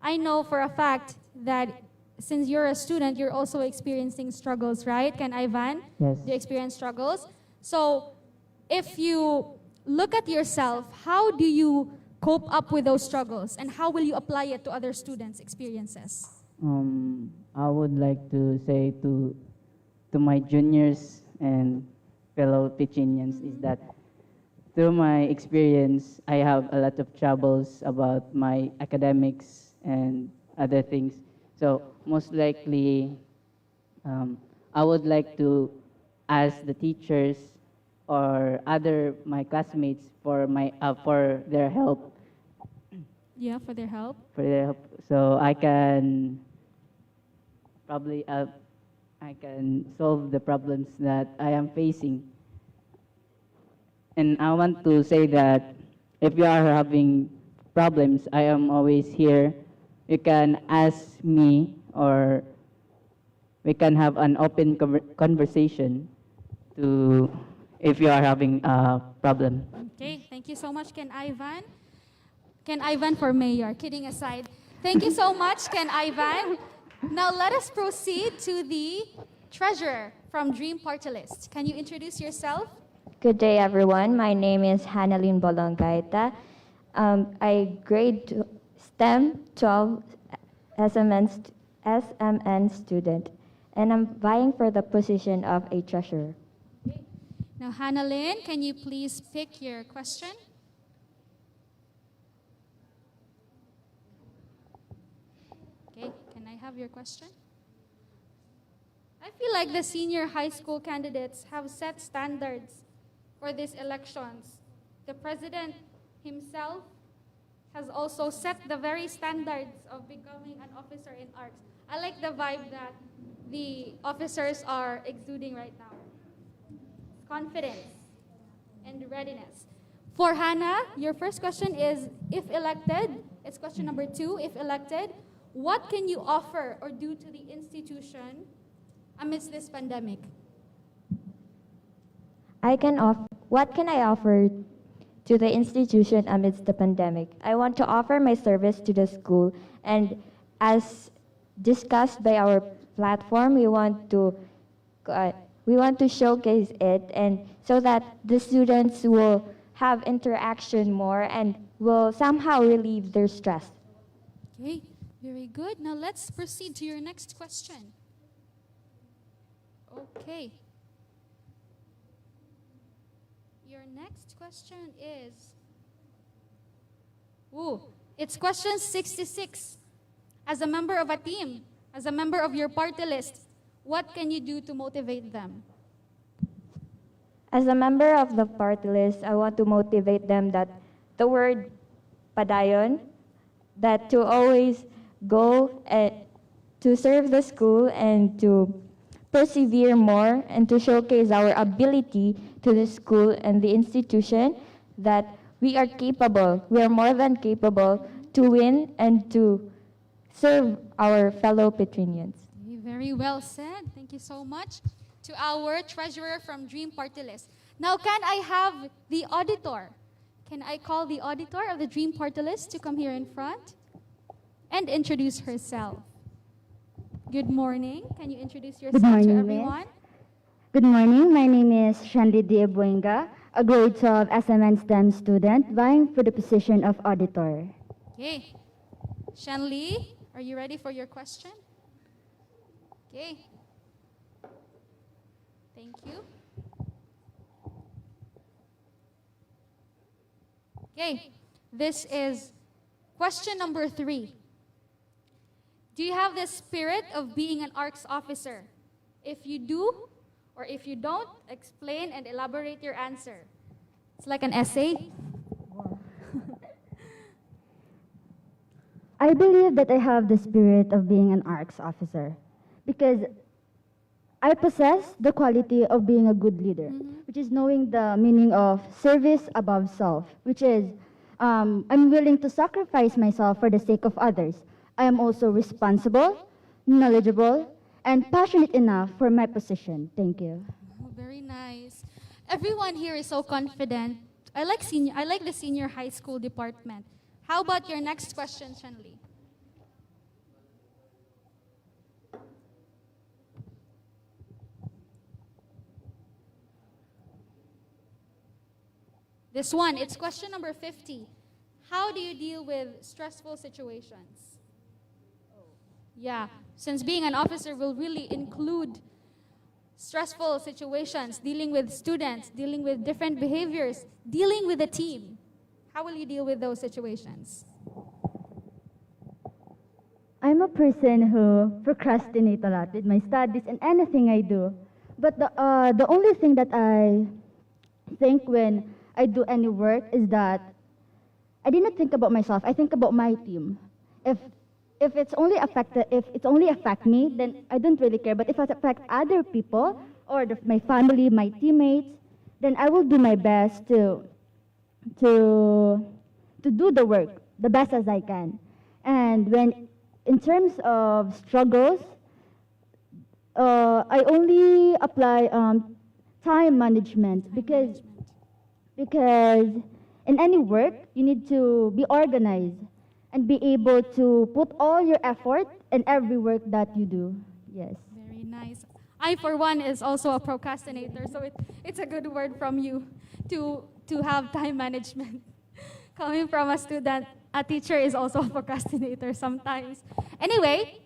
I know for a fact that since you're a student, you're also experiencing struggles, right? Can Ivan? Yes. Do you experience struggles? So if you look at yourself, how do you cope up with those struggles, and how will you apply it to other students' experiences? I would like to say to my juniors and fellow Pichinians is that through my experience, I have a lot of troubles about my academics and other things. So most likely, I would like to ask the teachers or my classmates for their help. Yeah, for their help. So I can probably I can solve the problems that I am facing. And I want to say that if you are having problems, I am always here. You can ask me, or we can have an open conversation if you are having a problem. Okay, thank you so much, Ken Ivan. Ken Ivan for mayor, kidding aside. Thank you so much, Ken Ivan. Now let us proceed to the treasurer from Dream Party List. Can you introduce yourself? Good day, everyone. My name is Hannalyn Bolongaita. I grade STEM 12 SMN student, and I'm vying for the position of a treasurer. Now, Hannalyn, can you please pick your question? Okay, can I have your question? I feel like the senior high school candidates have set standards for these elections. The president himself has also set the very standards of becoming an officer in arts. I like the vibe that the officers are exuding right now. Confidence and readiness. For Hannah, your first question is, if elected, it's question number 2, if elected, what can you offer or do to the institution amidst this pandemic? What can I offer to the institution amidst the pandemic? I want to offer my service to the school, and as discussed by our platform, we want to showcase it, and so that the students will have interaction more and will somehow relieve their stress. Okay, very good. Now let's proceed to your next question. Okay. Your next question is, it's question 66. As a member of a team, as a member of your party list, what can you do to motivate them? As a member of the party list, I want to motivate them that the word padayon, that to always go to serve the school and to persevere more and to showcase our ability to the school and the institution, that we are capable, we are more than capable to win and to serve our fellow Petrinians. Very well said. Thank you so much to our treasurer from Dream Party List. Now, can I have the auditor? Can I call the auditor of the Dream Party List to come here in front and introduce herself? Good morning. Can you introduce yourself to everyone? Good morning. My name is Shanli Diabuenga, a grade 12 SMN STEM student vying for the position of auditor. Okay. Shanli, are you ready for your question? Okay. Thank you. Okay. This is question number 3. Do you have the spirit of being an ARCS officer? If you do, or if you don't, explain and elaborate your answer. It's like an essay. I believe that I have the spirit of being an ARCS officer because I possess the quality of being a good leader, which is knowing the meaning of service above self, which is I'm willing to sacrifice myself for the sake of others. I am also responsible, knowledgeable, and passionate enough for my position. Thank you. Oh, very nice. Everyone here is so confident. I like the senior high school department. How about your next question, Shanli? This one, it's question number 50. How do you deal with stressful situations? Yeah, since being an officer will really include stressful situations, dealing with students, dealing with different behaviors, dealing with a team. How will you deal with those situations? I'm a person who procrastinates a lot with my studies and anything I do. But the only thing that I think when I do any work is that I did not think about myself. I think about my team. If it's only affect me, then I don't really care. But if it affects other people or my family, my teammates, then I will do my best to do the work the best as I can. And when in terms of struggles, I only apply time management because in any work you need to be organized and be able to put all your effort in every work that you do. Yes. Very nice. I, for one, is also a procrastinator, so it's a good word from you to have time management. Coming from a student, a teacher is also a procrastinator sometimes. Anyway,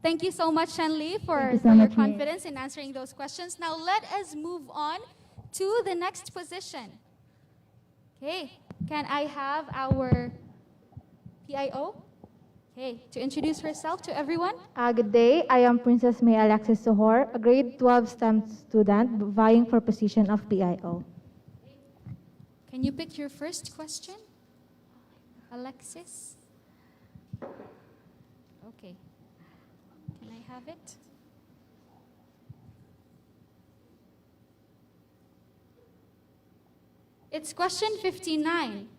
thank you so much, Shanli, for your confidence in answering those questions. Now let us move on to the next position. Okay, can I have our PIO? Okay, to introduce herself to everyone. Good day. I am Princess May Alexis Sohor, a grade 12 STEM student vying for position of PIO. Can you pick your first question, Alexis? Okay. Can I have it? It's question 59.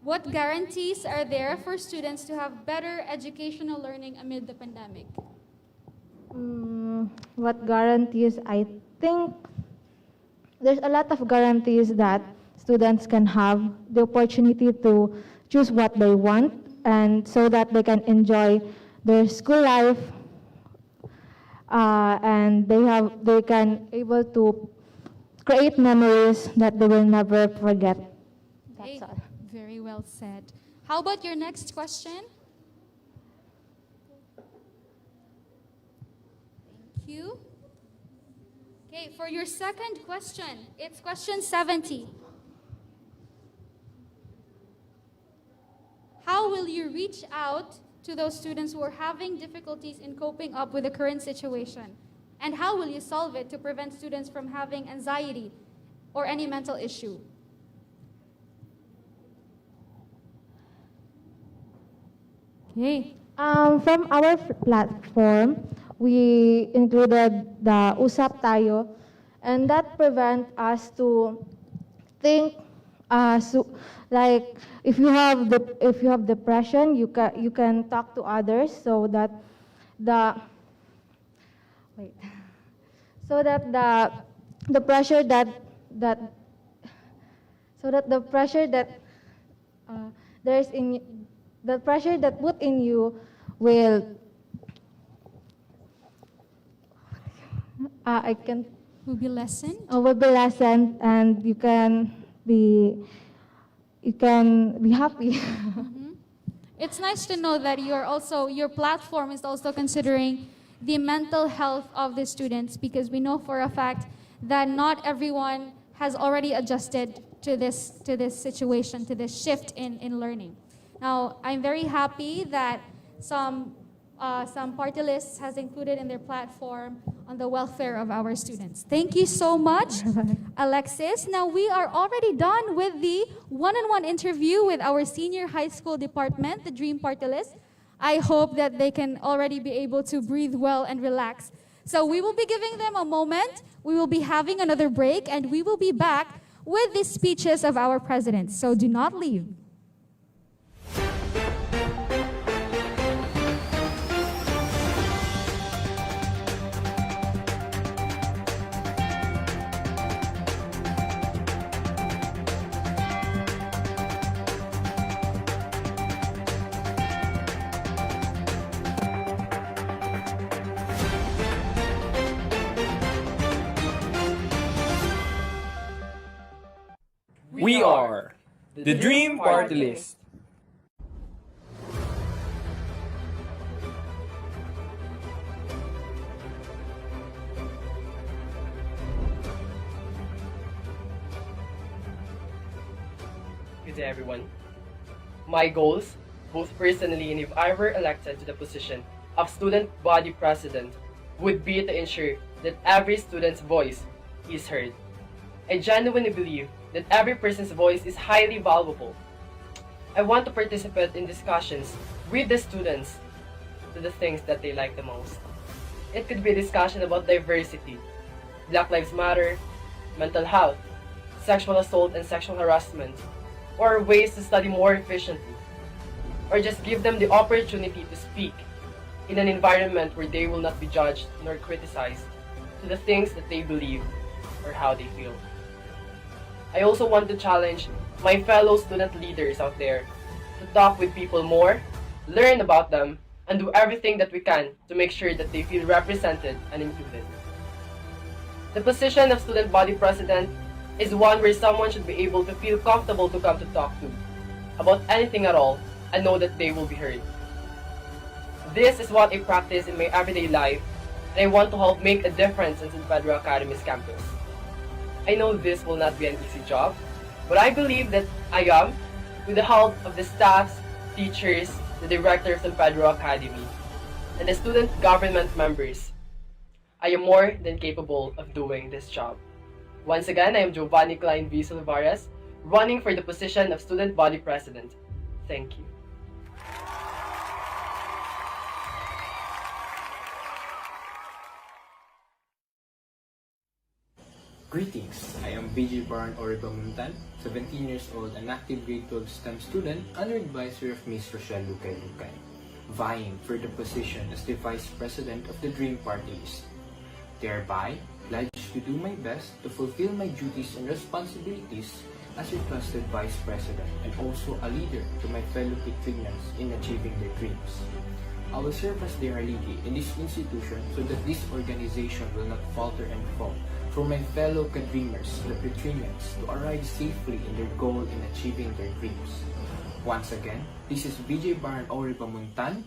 What guarantees are there for students to have better educational learning amid the pandemic? What guarantees? I think there's a lot of guarantees that students can have the opportunity to choose what they want and so that they can enjoy their school life and they can able to create memories that they will never forget. That's all. Very well said. How about your next question? Thank you. Okay, for your second question, it's question 70. How will you reach out to those students who are having difficulties in coping up with the current situation? And how will you solve it to prevent students from having anxiety or any mental issue? Okay. From our platform, we included the Usap Tayo, and that prevent us to think, like if you have depression, you can talk to others so that the wait, so that the pressure that so that the pressure that there's in the pressure that put in you will I can will be lessened. Will be lessened, and you can be happy. It's nice to know that your platform is also considering the mental health of the students, because we know for a fact that not everyone has already adjusted to this situation, to this shift in learning. Now, I'm very happy that some party lists has included in their platform on the welfare of our students. Thank you so much, Alexis. Now, we are already done with the one-on-one interview with our senior high school department, the Dream Party List. I hope that they can already be able to breathe well and relax. So we will be giving them a moment. We will be having another break, and we will be back with the speeches of our presidents. So do not leave. We are the Dream Party List. Good day, everyone. My goals, both personally and if I were elected to the position of student body president, would be to ensure that every student's voice is heard. I genuinely believe that every person's voice is highly valuable. I want to participate in discussions with the students to the things that they like the most. It could be a discussion about diversity, Black Lives Matter, mental health, sexual assault and sexual harassment, or ways to study more efficiently, or just give them the opportunity to speak in an environment where they will not be judged nor criticized to the things that they believe or how they feel. I also want to challenge my fellow student leaders out there to talk with people more, learn about them, and do everything that we can to make sure that they feel represented and included. The position of student body president is one where someone should be able to feel comfortable to come to talk to about anything at all and know that they will be heard. This is what I practice in my everyday life, and I want to help make a difference in Pedro Academy's campus. I know this will not be an easy job, but I believe that I am, with the help of the staffs, teachers, the director of San Pedro Academy, and the student government members. I am more than capable of doing this job. Once again, I am Giovanni Klein V. Silvares, running for the position of student body president. Thank you. Greetings, I am BJ Baran Oribamuntan, 17 years old, an active grade 12 STEM student under advisor of Ms. Rochelle Lucay, vying for the position as the Vice President of the Dream Party List. Thereby, pledged to do my best to fulfill my duties and responsibilities as a trusted Vice President and also a leader to my fellow Petrinians in achieving their dreams. I will serve as their leader in this institution so that this organization will not falter and fall, for my fellow Kadreamers, the Petrinians, to arrive safely in their goal in achieving their dreams. Once again, this is BJ Baran Oribamuntan,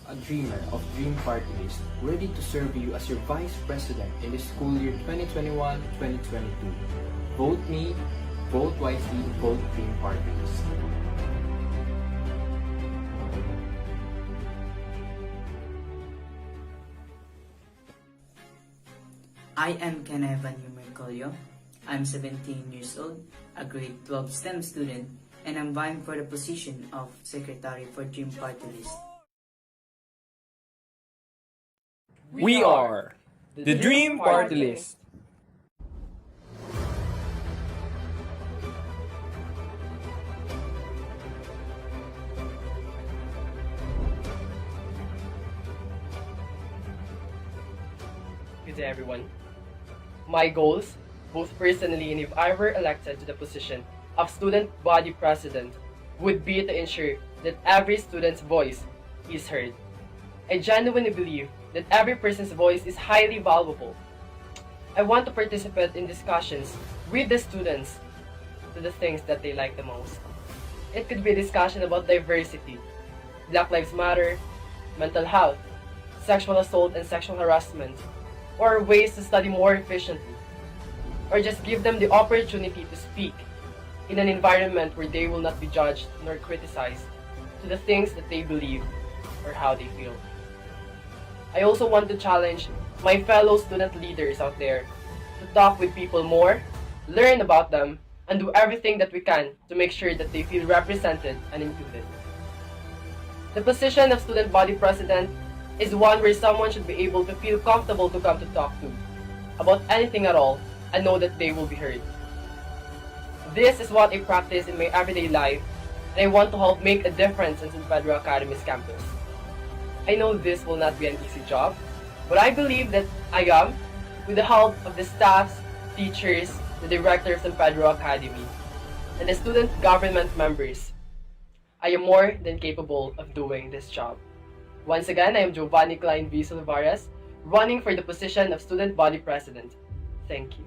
a dreamer of Dream Party List, ready to serve you as your Vice President in the school year 2021-2022. Vote me, vote wisely, vote Dream Party List. I am Kenevan Mercolio. I'm 17 years old, a grade 12 STEM student, and I'm vying for the position of Secretary for Dream Party List. We are the Dream Party List. Good day, everyone. My goals, both personally and if I were elected to the position of Student Body President, would be to ensure that every student's voice is heard. I genuinely believe that every person's voice is highly valuable. I want to participate in discussions with the students to the things that they like the most. It could be a discussion about diversity, Black Lives Matter, mental health, sexual assault and sexual harassment, or ways to study more efficiently, or just give them the opportunity to speak in an environment where they will not be judged nor criticized to the things that they believe or how they feel. I also want to challenge my fellow student leaders out there to talk with people more, learn about them, and do everything that we can to make sure that they feel represented and included. The position of Student Body President is one where someone should be able to feel comfortable to come to talk to about anything at all and know that they will be heard. This is what I practice in my everyday life, and I want to help make a difference in Pedro Academy's campus. I know this will not be an easy job, but I believe that I am, with the help of the staffs, teachers, the directors of Pedro Academy, and the student government members, I am more than capable of doing this job. Once again, I am Giovanni Klein V. Silvares, running for the position of Student Body President. Thank you.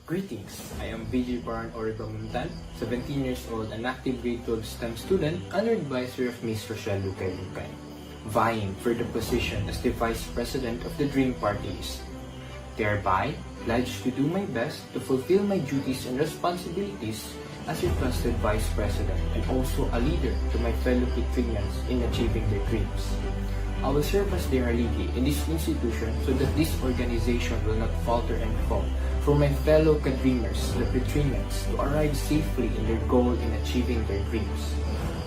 Greetings, I am VJ Baran Oribamuntan, 17 years old, an active grade 12 STEM student under advisory of Ms. Rochelle Lucay, vying for the position as the Vice President of the Dream Party List. Thereby, pledged to do my best to fulfill my duties and responsibilities as your trusted Vice President and also a leader to my fellow Kitrians in achieving their dreams. I will serve as their aligi in this institution so that this organization will not falter and fall for my fellow Kadreamers, the Kitrians, to arrive safely in their goal in achieving their dreams.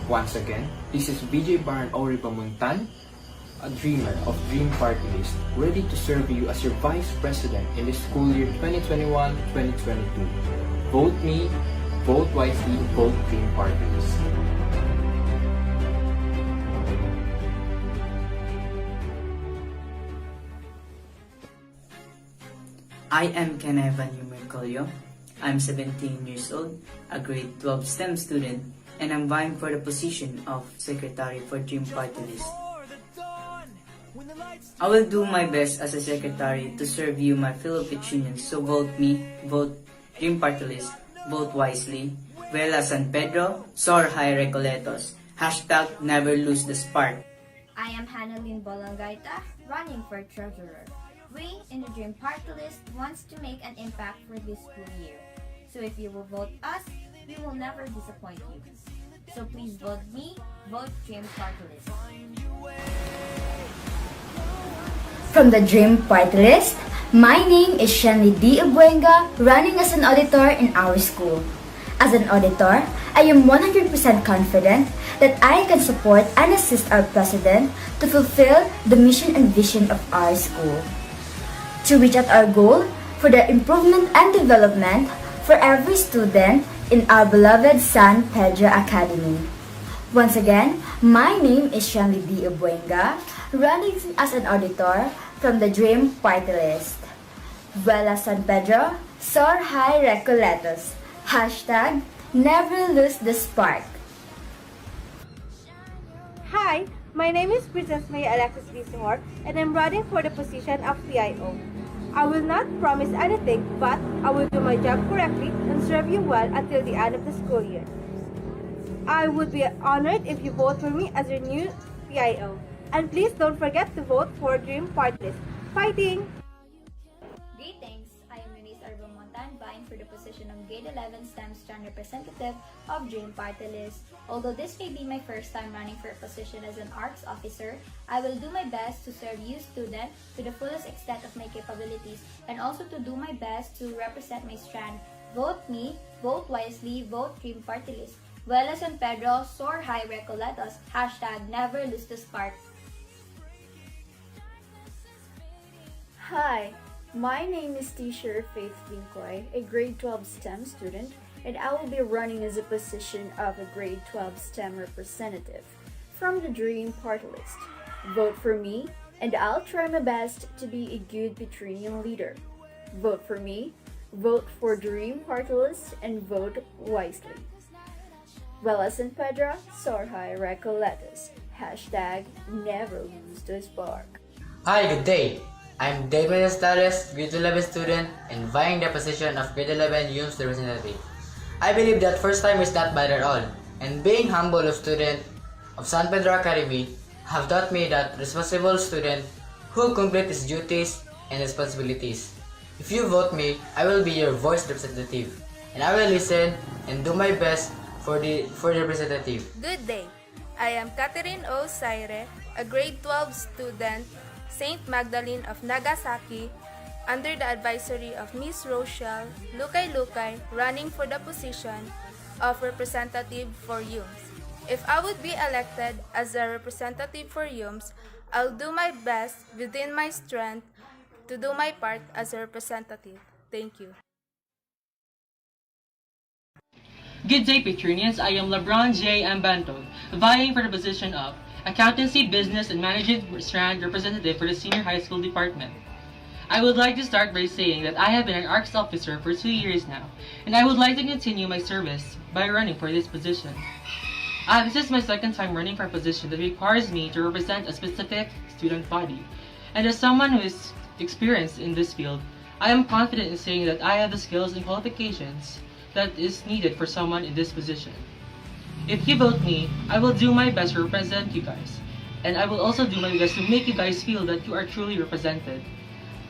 Once again, this is VJ Baran Oribamuntan, a dreamer of Dream Party List, ready to serve you as your Vice President in the school year 2021-2022. Vote me, vote wisely, vote Dream Party List. I am Kenevan Mercolio. I'm 17 years old, a grade 12 STEM student, and I'm vying for the position of Secretary for Dream Party List. I will do my best as a secretary to serve you, my fellow Pichunians, so vote me, vote Dream Party List, vote wisely. Vela San Pedro, Sor Hai Recoletos, hashtag never lose the spark. I am Hannalyn Bolangaita, running for treasurer. We in the Dream Party List wants to make an impact for this school year. So if you will vote us, we will never disappoint you. So please vote me, vote Dream Party List. From the Dream Party List, my name is Shenly D. Abuenga, running as an auditor in our school. As an auditor, I am 100% confident that I can support and assist our president to fulfill the mission and vision of our school. To reach out our goal for the improvement and development for every student in our beloved San Pedro Academy. Once again, my name is Shenly D. Abuenga, running as an auditor from the Dream Party List. Vuela San Pedro, Sor Hai Recoletos. Hashtag never lose the spark. Hi, my name is Princess Maya Alexis Visimor, and I'm running for the position of PIO. I will not promise anything, but I will do my job correctly and serve you well until the end of the school year. I would be honored if you vote for me as your new PIO. And please don't forget to vote for Dream Party List. Fighting! Greetings! I am Eunice Arbomontan, vying for the position of Grade 11 STEM Strand Representative of Dream Party List. Although this may be my first time running for a position as an arts officer, I will do my best to serve you students to the fullest extent of my capabilities and also to do my best to represent my strand. Vote me, vote wisely, vote Dream Party List. Vuela San Pedro, soar high, Recoletos, hashtag never lose the spark. Hi, my name is Teacher Faith Linkoy, a grade 12 STEM student, and I will be running as a position of a grade 12 STEM representative from the Dream Party List. Vote for me, and I'll try my best to be a good Petrinian leader. Vote for me, vote for Dream Party List, and vote wisely. Vuela San Pedro, soar high, Recoletos, hashtag never lose the spark. Hi, good day. I'm David Estales, grade 11 student and vying the position of grade 11 Youth Representative. I believe that first time is not bad at all, and being humble of student of San Pedro Academy have taught me that responsible student who complete his duties and responsibilities. If you vote me, I will be your voice representative, and I will listen and do my best for the representative. Good day. I am Catherine O. Saire, a grade 12 student, St. Magdalene of Nagasaki, under the advisory of Miss Rochelle Lukay, running for the position of representative for YUMS. If I would be elected as a representative for YUMS, I'll do my best within my strength to do my part as a representative. Thank you. Good day, Petronians. I am LeBron J. Ambantog, vying for the position of Accountancy, Business, and Management Strand Representative for the Senior High School Department. I would like to start by saying that I have been an ARCS officer for 2 years now, and I would like to continue my service by running for this position. This is my second time running for a position that requires me to represent a specific student body, and as someone who is experienced in this field, I am confident in saying that I have the skills and qualifications that is needed for someone in this position. If you vote me, I will do my best to represent you guys, and I will also do my best to make you guys feel that you are truly represented.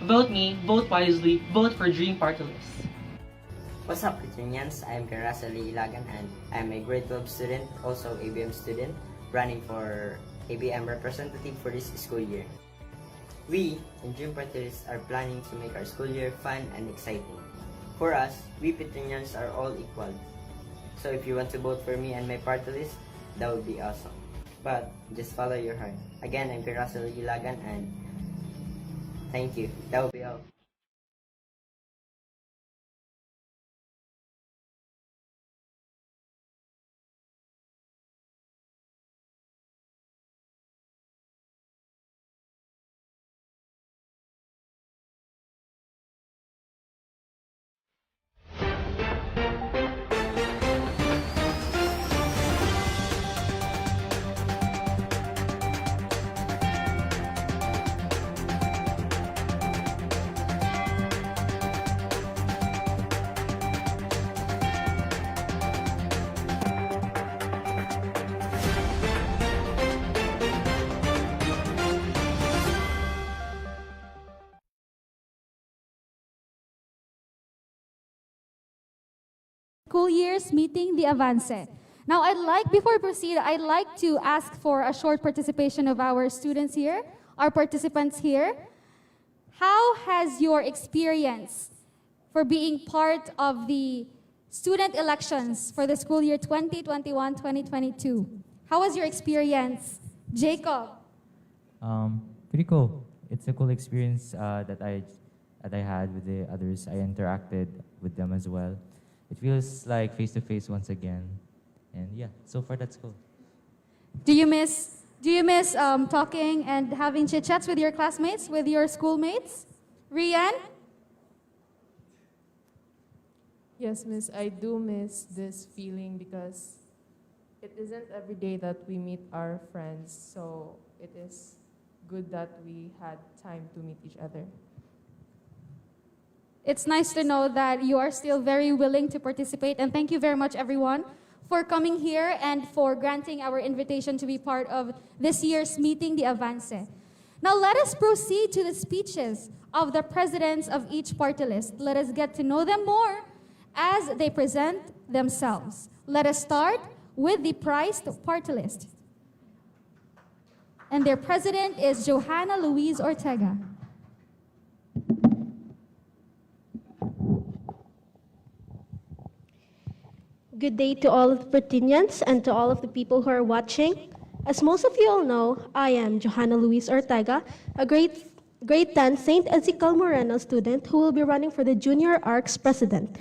Vote me, vote wisely, vote for Dream Party List. What's up, Petrinians? I am Karasali Ilagan and I am a grade 12 student, also ABM student, running for ABM representative for this school year. We in Dream Party List are planning to make our school year fun and exciting. For us, we Petrinians are all equal. So if you want to vote for me and my party list, that would be awesome. But just follow your heart. Again, I'm Karasali Ilagan and thank you. That will be all. School year's meeting, the Avance. Now, before we proceed, I'd like to ask for a short participation of our students here, our participants here. How has your experience for being part of the student elections for the school year 2021-2022? How was your experience? Jacob? Pretty cool. It's a cool experience that I had with the others. I interacted with them as well. It feels like face-to-face once again. And yeah, so far that's cool. Do you miss talking and having chit-chats with your classmates, with your schoolmates? Rian? Yes, miss, I do miss this feeling because it isn't every day that we meet our friends, so it is good that we had time to meet each other. It's nice to know that you are still very willing to participate. And thank you very much, everyone, for coming here and for granting our invitation to be part of this year's meeting, the Avance. Now let us proceed to the speeches of the presidents of each party list. Let us get to know them more as they present themselves. Let us start with the prized party list. And their president is Johanna Louise Ortega. Good day to all of the Pertinians and to all of the people who are watching. As most of you all know, I am Johanna Luis Ortega, a grade 10 St. Ezekiel Moreno student who will be running for the Junior ARC's president.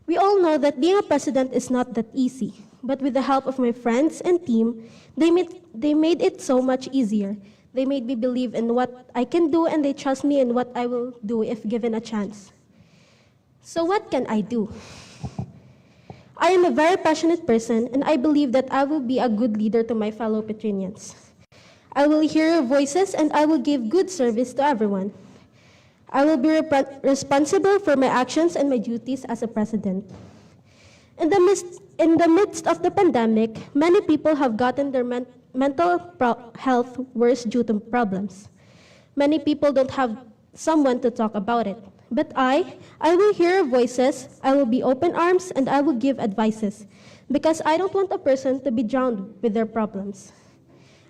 We all know that being a president is not that easy, but with the help of my friends and team, they made it so much easier. They made me believe in what I can do, and they trust me in what I will do if given a chance. So what can I do? I am a very passionate person, and I believe that I will be a good leader to my fellow Petrinians. I will hear your voices, and I will give good service to everyone. I will be responsible for my actions and my duties as a president. In the midst of the pandemic, many people have gotten their mental health worse due to problems. Many people don't have someone to talk about it. But I will hear voices, I will be open arms, and I will give advices, because I don't want a person to be drowned with their problems.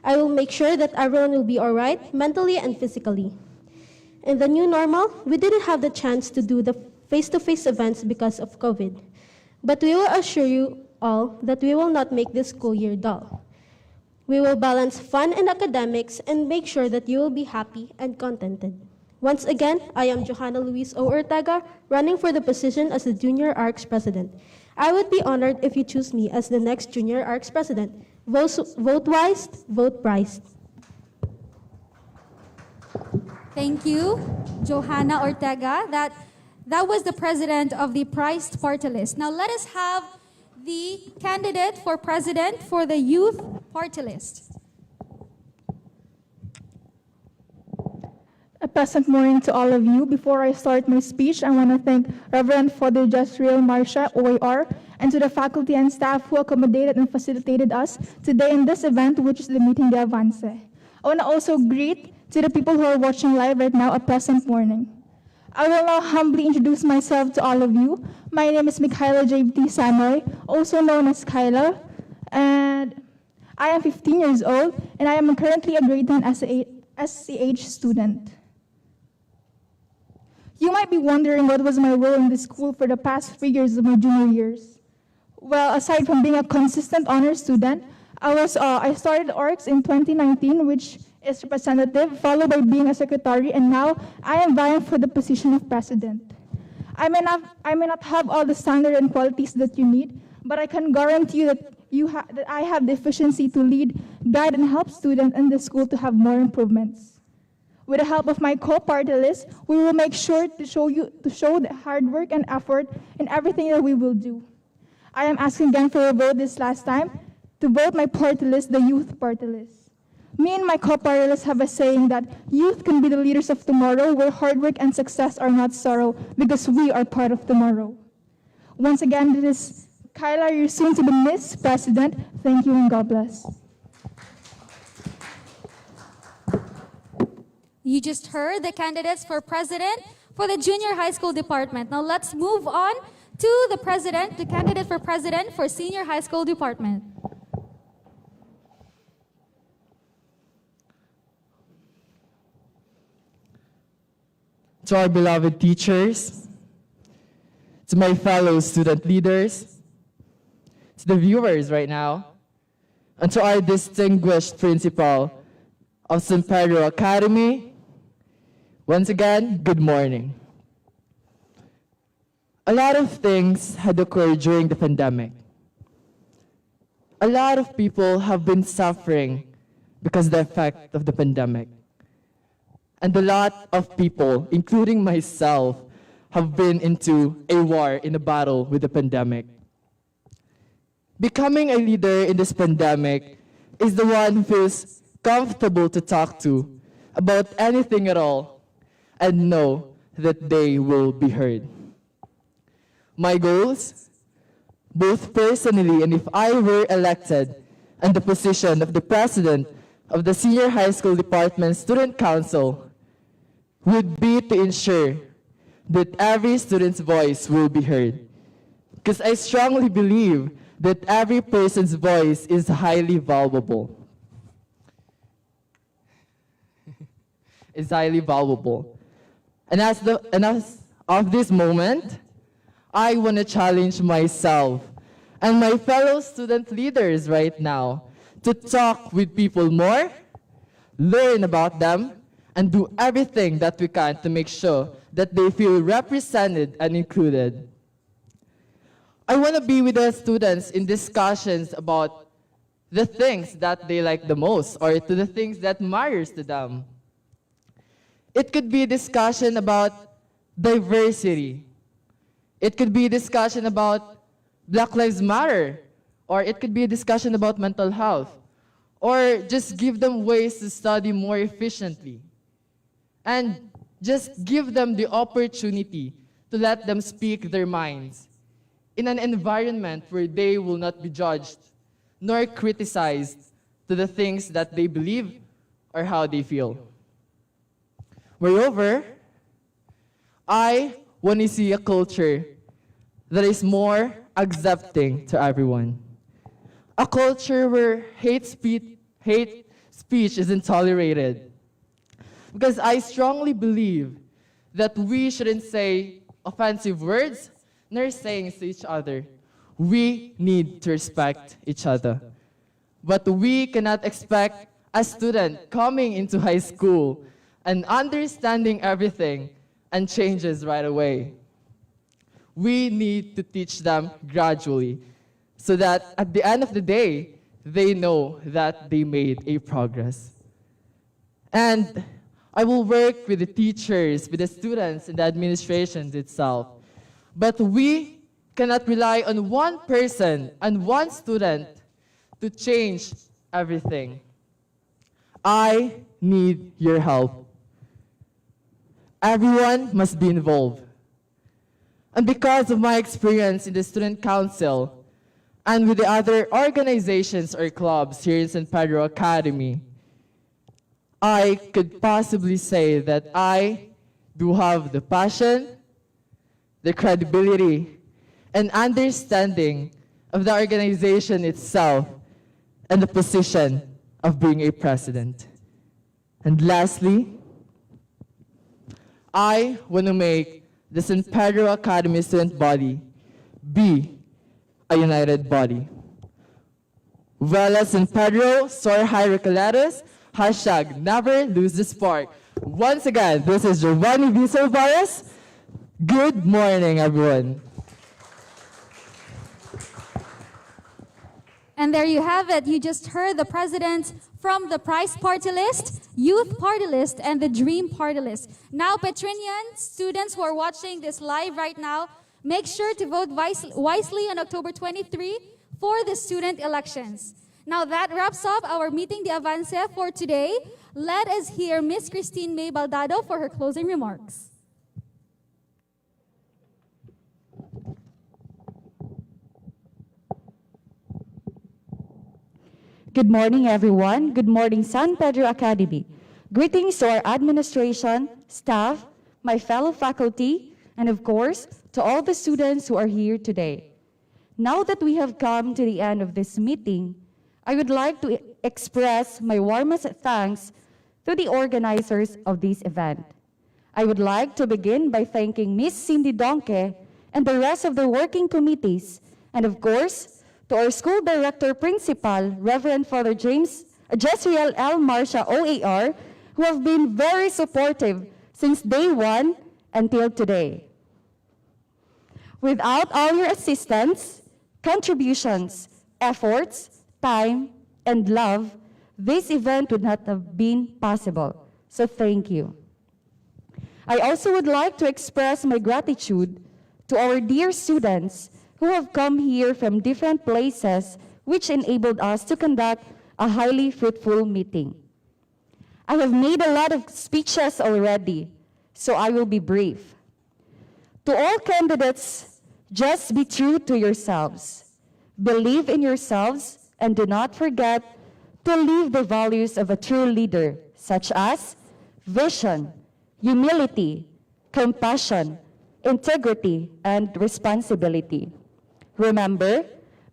I will make sure that everyone will be all right, mentally and physically. In the new normal, we didn't have the chance to do the face-to-face events because of COVID. But we will assure you all that we will not make this school year dull. We will balance fun and academics and make sure that you will be happy and contented. Once again, I am Johanna Luis O. Ortega, running for the position as the Junior ARC's president. I would be honored if you choose me as the next Junior ARC's president. Vote wise, vote prized. Thank you, Johanna Ortega. That was the president of the prized party list. Now let us have the candidate for president for the youth party list. A pleasant morning to all of you. Before I start my speech, I want to thank Reverend Father Jasriel Marcia, OAR, and to the faculty and staff who accommodated and facilitated us today in this event, which is the meeting de Avance. I want to also greet to the people who are watching live right now, a pleasant morning. I will now humbly introduce myself to all of you. My name is Mikhaila J.T. Sanoy, also known as Kyla, and I am 15 years old, and I am currently a grade 10 SCH student. You might be wondering what was my role in this school for the past 3 years of my junior years. Well, aside from being a consistent honor student, I started ARCS in 2019, which is representative, followed by being a secretary, and now I am vying for the position of president. I may not have all the standard and qualities that you need, but I can guarantee you that I have the efficiency to lead, guide, and help students in the school to have more improvements. With the help of my co-party list, we will make sure to show the hard work and effort in everything that we will do. I am asking again for a vote this last time to vote my party list, the youth party list. Me and my co-party list have a saying that youth can be the leaders of tomorrow, where hard work and success are not sorrow, because we are part of tomorrow. Once again, this is Kyla, your soon-to-be Miss President. Thank you and God bless. You just heard the candidates for president for the junior high school department. Now let's move on to the candidate for president for senior high school department. To our beloved teachers, to my fellow student leaders, to the viewers right now, and to our distinguished principal of St. Pedro Academy, once again, good morning. A lot of things had occurred during the pandemic. A lot of people have been suffering because of the effect of the pandemic. And a lot of people, including myself, have been into a war, in a battle with the pandemic. Becoming a leader in this pandemic is the one who feels comfortable to talk to about anything at all, and know that they will be heard. My goals, both personally and if I were elected in the position of the president of the Senior High School Department Student Council, would be to ensure that every student's voice will be heard. Because I strongly believe that every person's voice is highly valuable. Is highly valuable. And as of this moment, I want to challenge myself and my fellow student leaders right now to talk with people more, learn about them, and do everything that we can to make sure that they feel represented and included. I want to be with the students in discussions about the things that they like the most or to the things that matters to them. It could be a discussion about diversity. It could be a discussion about Black Lives Matter, or it could be a discussion about mental health, or just give them ways to study more efficiently. And just give them the opportunity to let them speak their minds in an environment where they will not be judged nor criticized to the things that they believe or how they feel. Moreover, I want to see a culture that is more accepting to everyone. A culture where hate speech isn't tolerated. Because I strongly believe that we shouldn't say offensive words nor sayings to each other. We need to respect each other. But we cannot expect a student coming into high school and understanding everything and changes right away. We need to teach them gradually so that at the end of the day, they know that they made a progress. And I will work with the teachers, with the students, and the administrations itself. But we cannot rely on one person and one student to change everything. I need your help. Everyone must be involved. And because of my experience in the Student Council and with the other organizations or clubs here in St. Pedro Academy, I could possibly say that I do have the passion, the credibility, and understanding of the organization itself and the position of being a president. And lastly, I want to make the St. Pedro Academy student body be a united body. Vela St. Pedro, soar high Recoletos, hashtag never lose the spark. Once again, this is Giovanni Visalvares. Good morning, everyone. And there you have it. You just heard the president from the Prize Party List, Youth Party List, and the Dream Party List. Now, Petrinian students who are watching this live right now, make sure to vote wisely on October 23 for the student elections. Now, that wraps up our meeting the Avance for today. Let us hear Miss Christine May Baldado for her closing remarks. Good morning, everyone. Good morning, San Pedro Academy. Greetings to our administration, staff, my fellow faculty, and of course, to all the students who are here today. Now that we have come to the end of this meeting, I would like to express my warmest thanks to the organizers of this event. I would like to begin by thanking Miss Cindy Donke and the rest of the working committees, and of course, to our school director principal, Reverend Father Jezreel L. Marsha OAR, who have been very supportive since day one until today. Without all your assistance, contributions, efforts, time, and love, this event would not have been possible. So thank you. I also would like to express my gratitude to our dear students who have come here from different places, which enabled us to conduct a highly fruitful meeting. I have made a lot of speeches already, so I will be brief. To all candidates, just be true to yourselves. Believe in yourselves and do not forget to live the values of a true leader, such as vision, humility, compassion, integrity, and responsibility. Remember,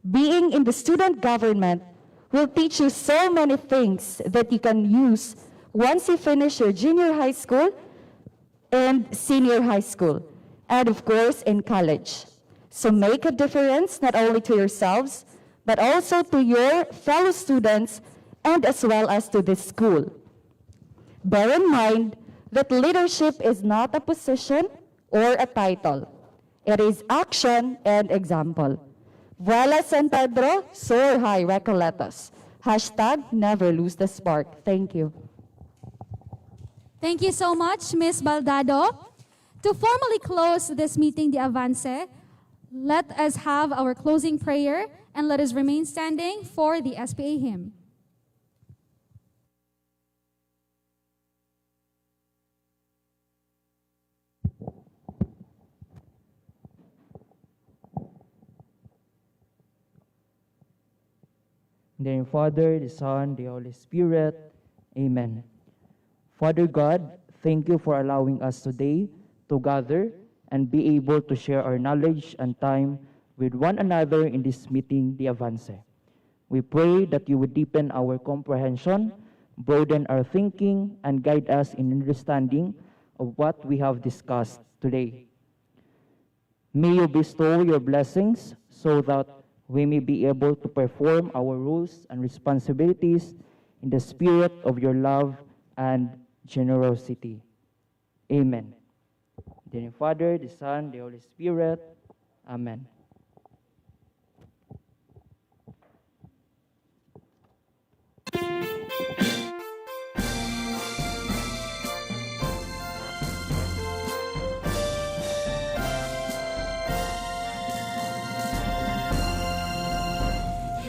being in the student government will teach you so many things that you can use once you finish your junior high school and senior high school, and of course in college. So make a difference not only to yourselves, but also to your fellow students and as well as to this school. Bear in mind that leadership is not a position or a title. It is action and example. Vuela San Pedro, soar high, Recoletos. Hashtag never lose the spark. Thank you. Thank you so much, Ms. Baldado. To formally close this meeting, the Avance, let us have our closing prayer and let us remain standing for the SPA hymn. In the name of the Father, the Son, the Holy Spirit. Amen. Father God, thank you for allowing us today to gather and be able to share our knowledge and time with one another in this meeting, the Avance. We pray that you would deepen our comprehension, broaden our thinking, and guide us in understanding of what we have discussed today. May you bestow your blessings so that we may be able to perform our roles and responsibilities in the spirit of your love and generosity. Amen. In the name of the Father, the Son, the Holy Spirit. Amen.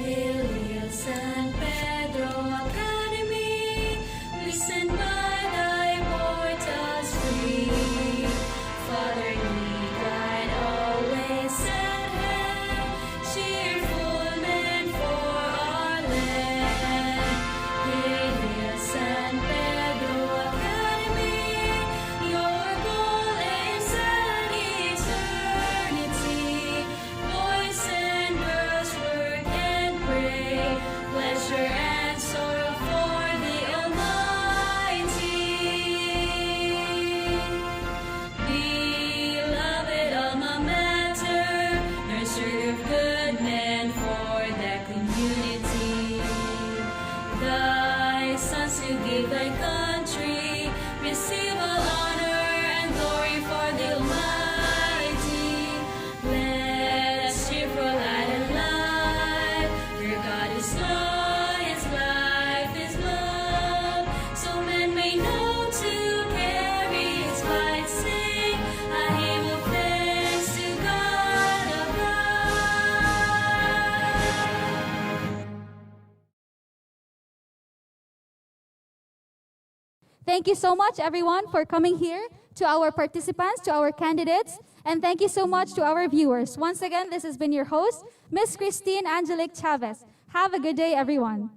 Hail, hail, San Pedro Academy, listen by thy portals free. Fatherly guide always at hand, cheerful men for our land. Hail, hail, San Pedro Academy, your goal is an eternity. Boys and girls work and pray, pleasure and sorrow for the Almighty. Beloved alma mater, nursery of good men for the community. Thy sons who gave thy country receive all honor and glory for the Almighty. Let us cheer for light and life, where God is law, His life is love. So men may know to carry His light, sing a hymn of thanks to God above. Thank you so much, everyone, for coming here, to our participants, to our candidates, and thank you so much to our viewers. Once again, this has been your host, Miss Christine Angelique Chavez. Have a good day, everyone.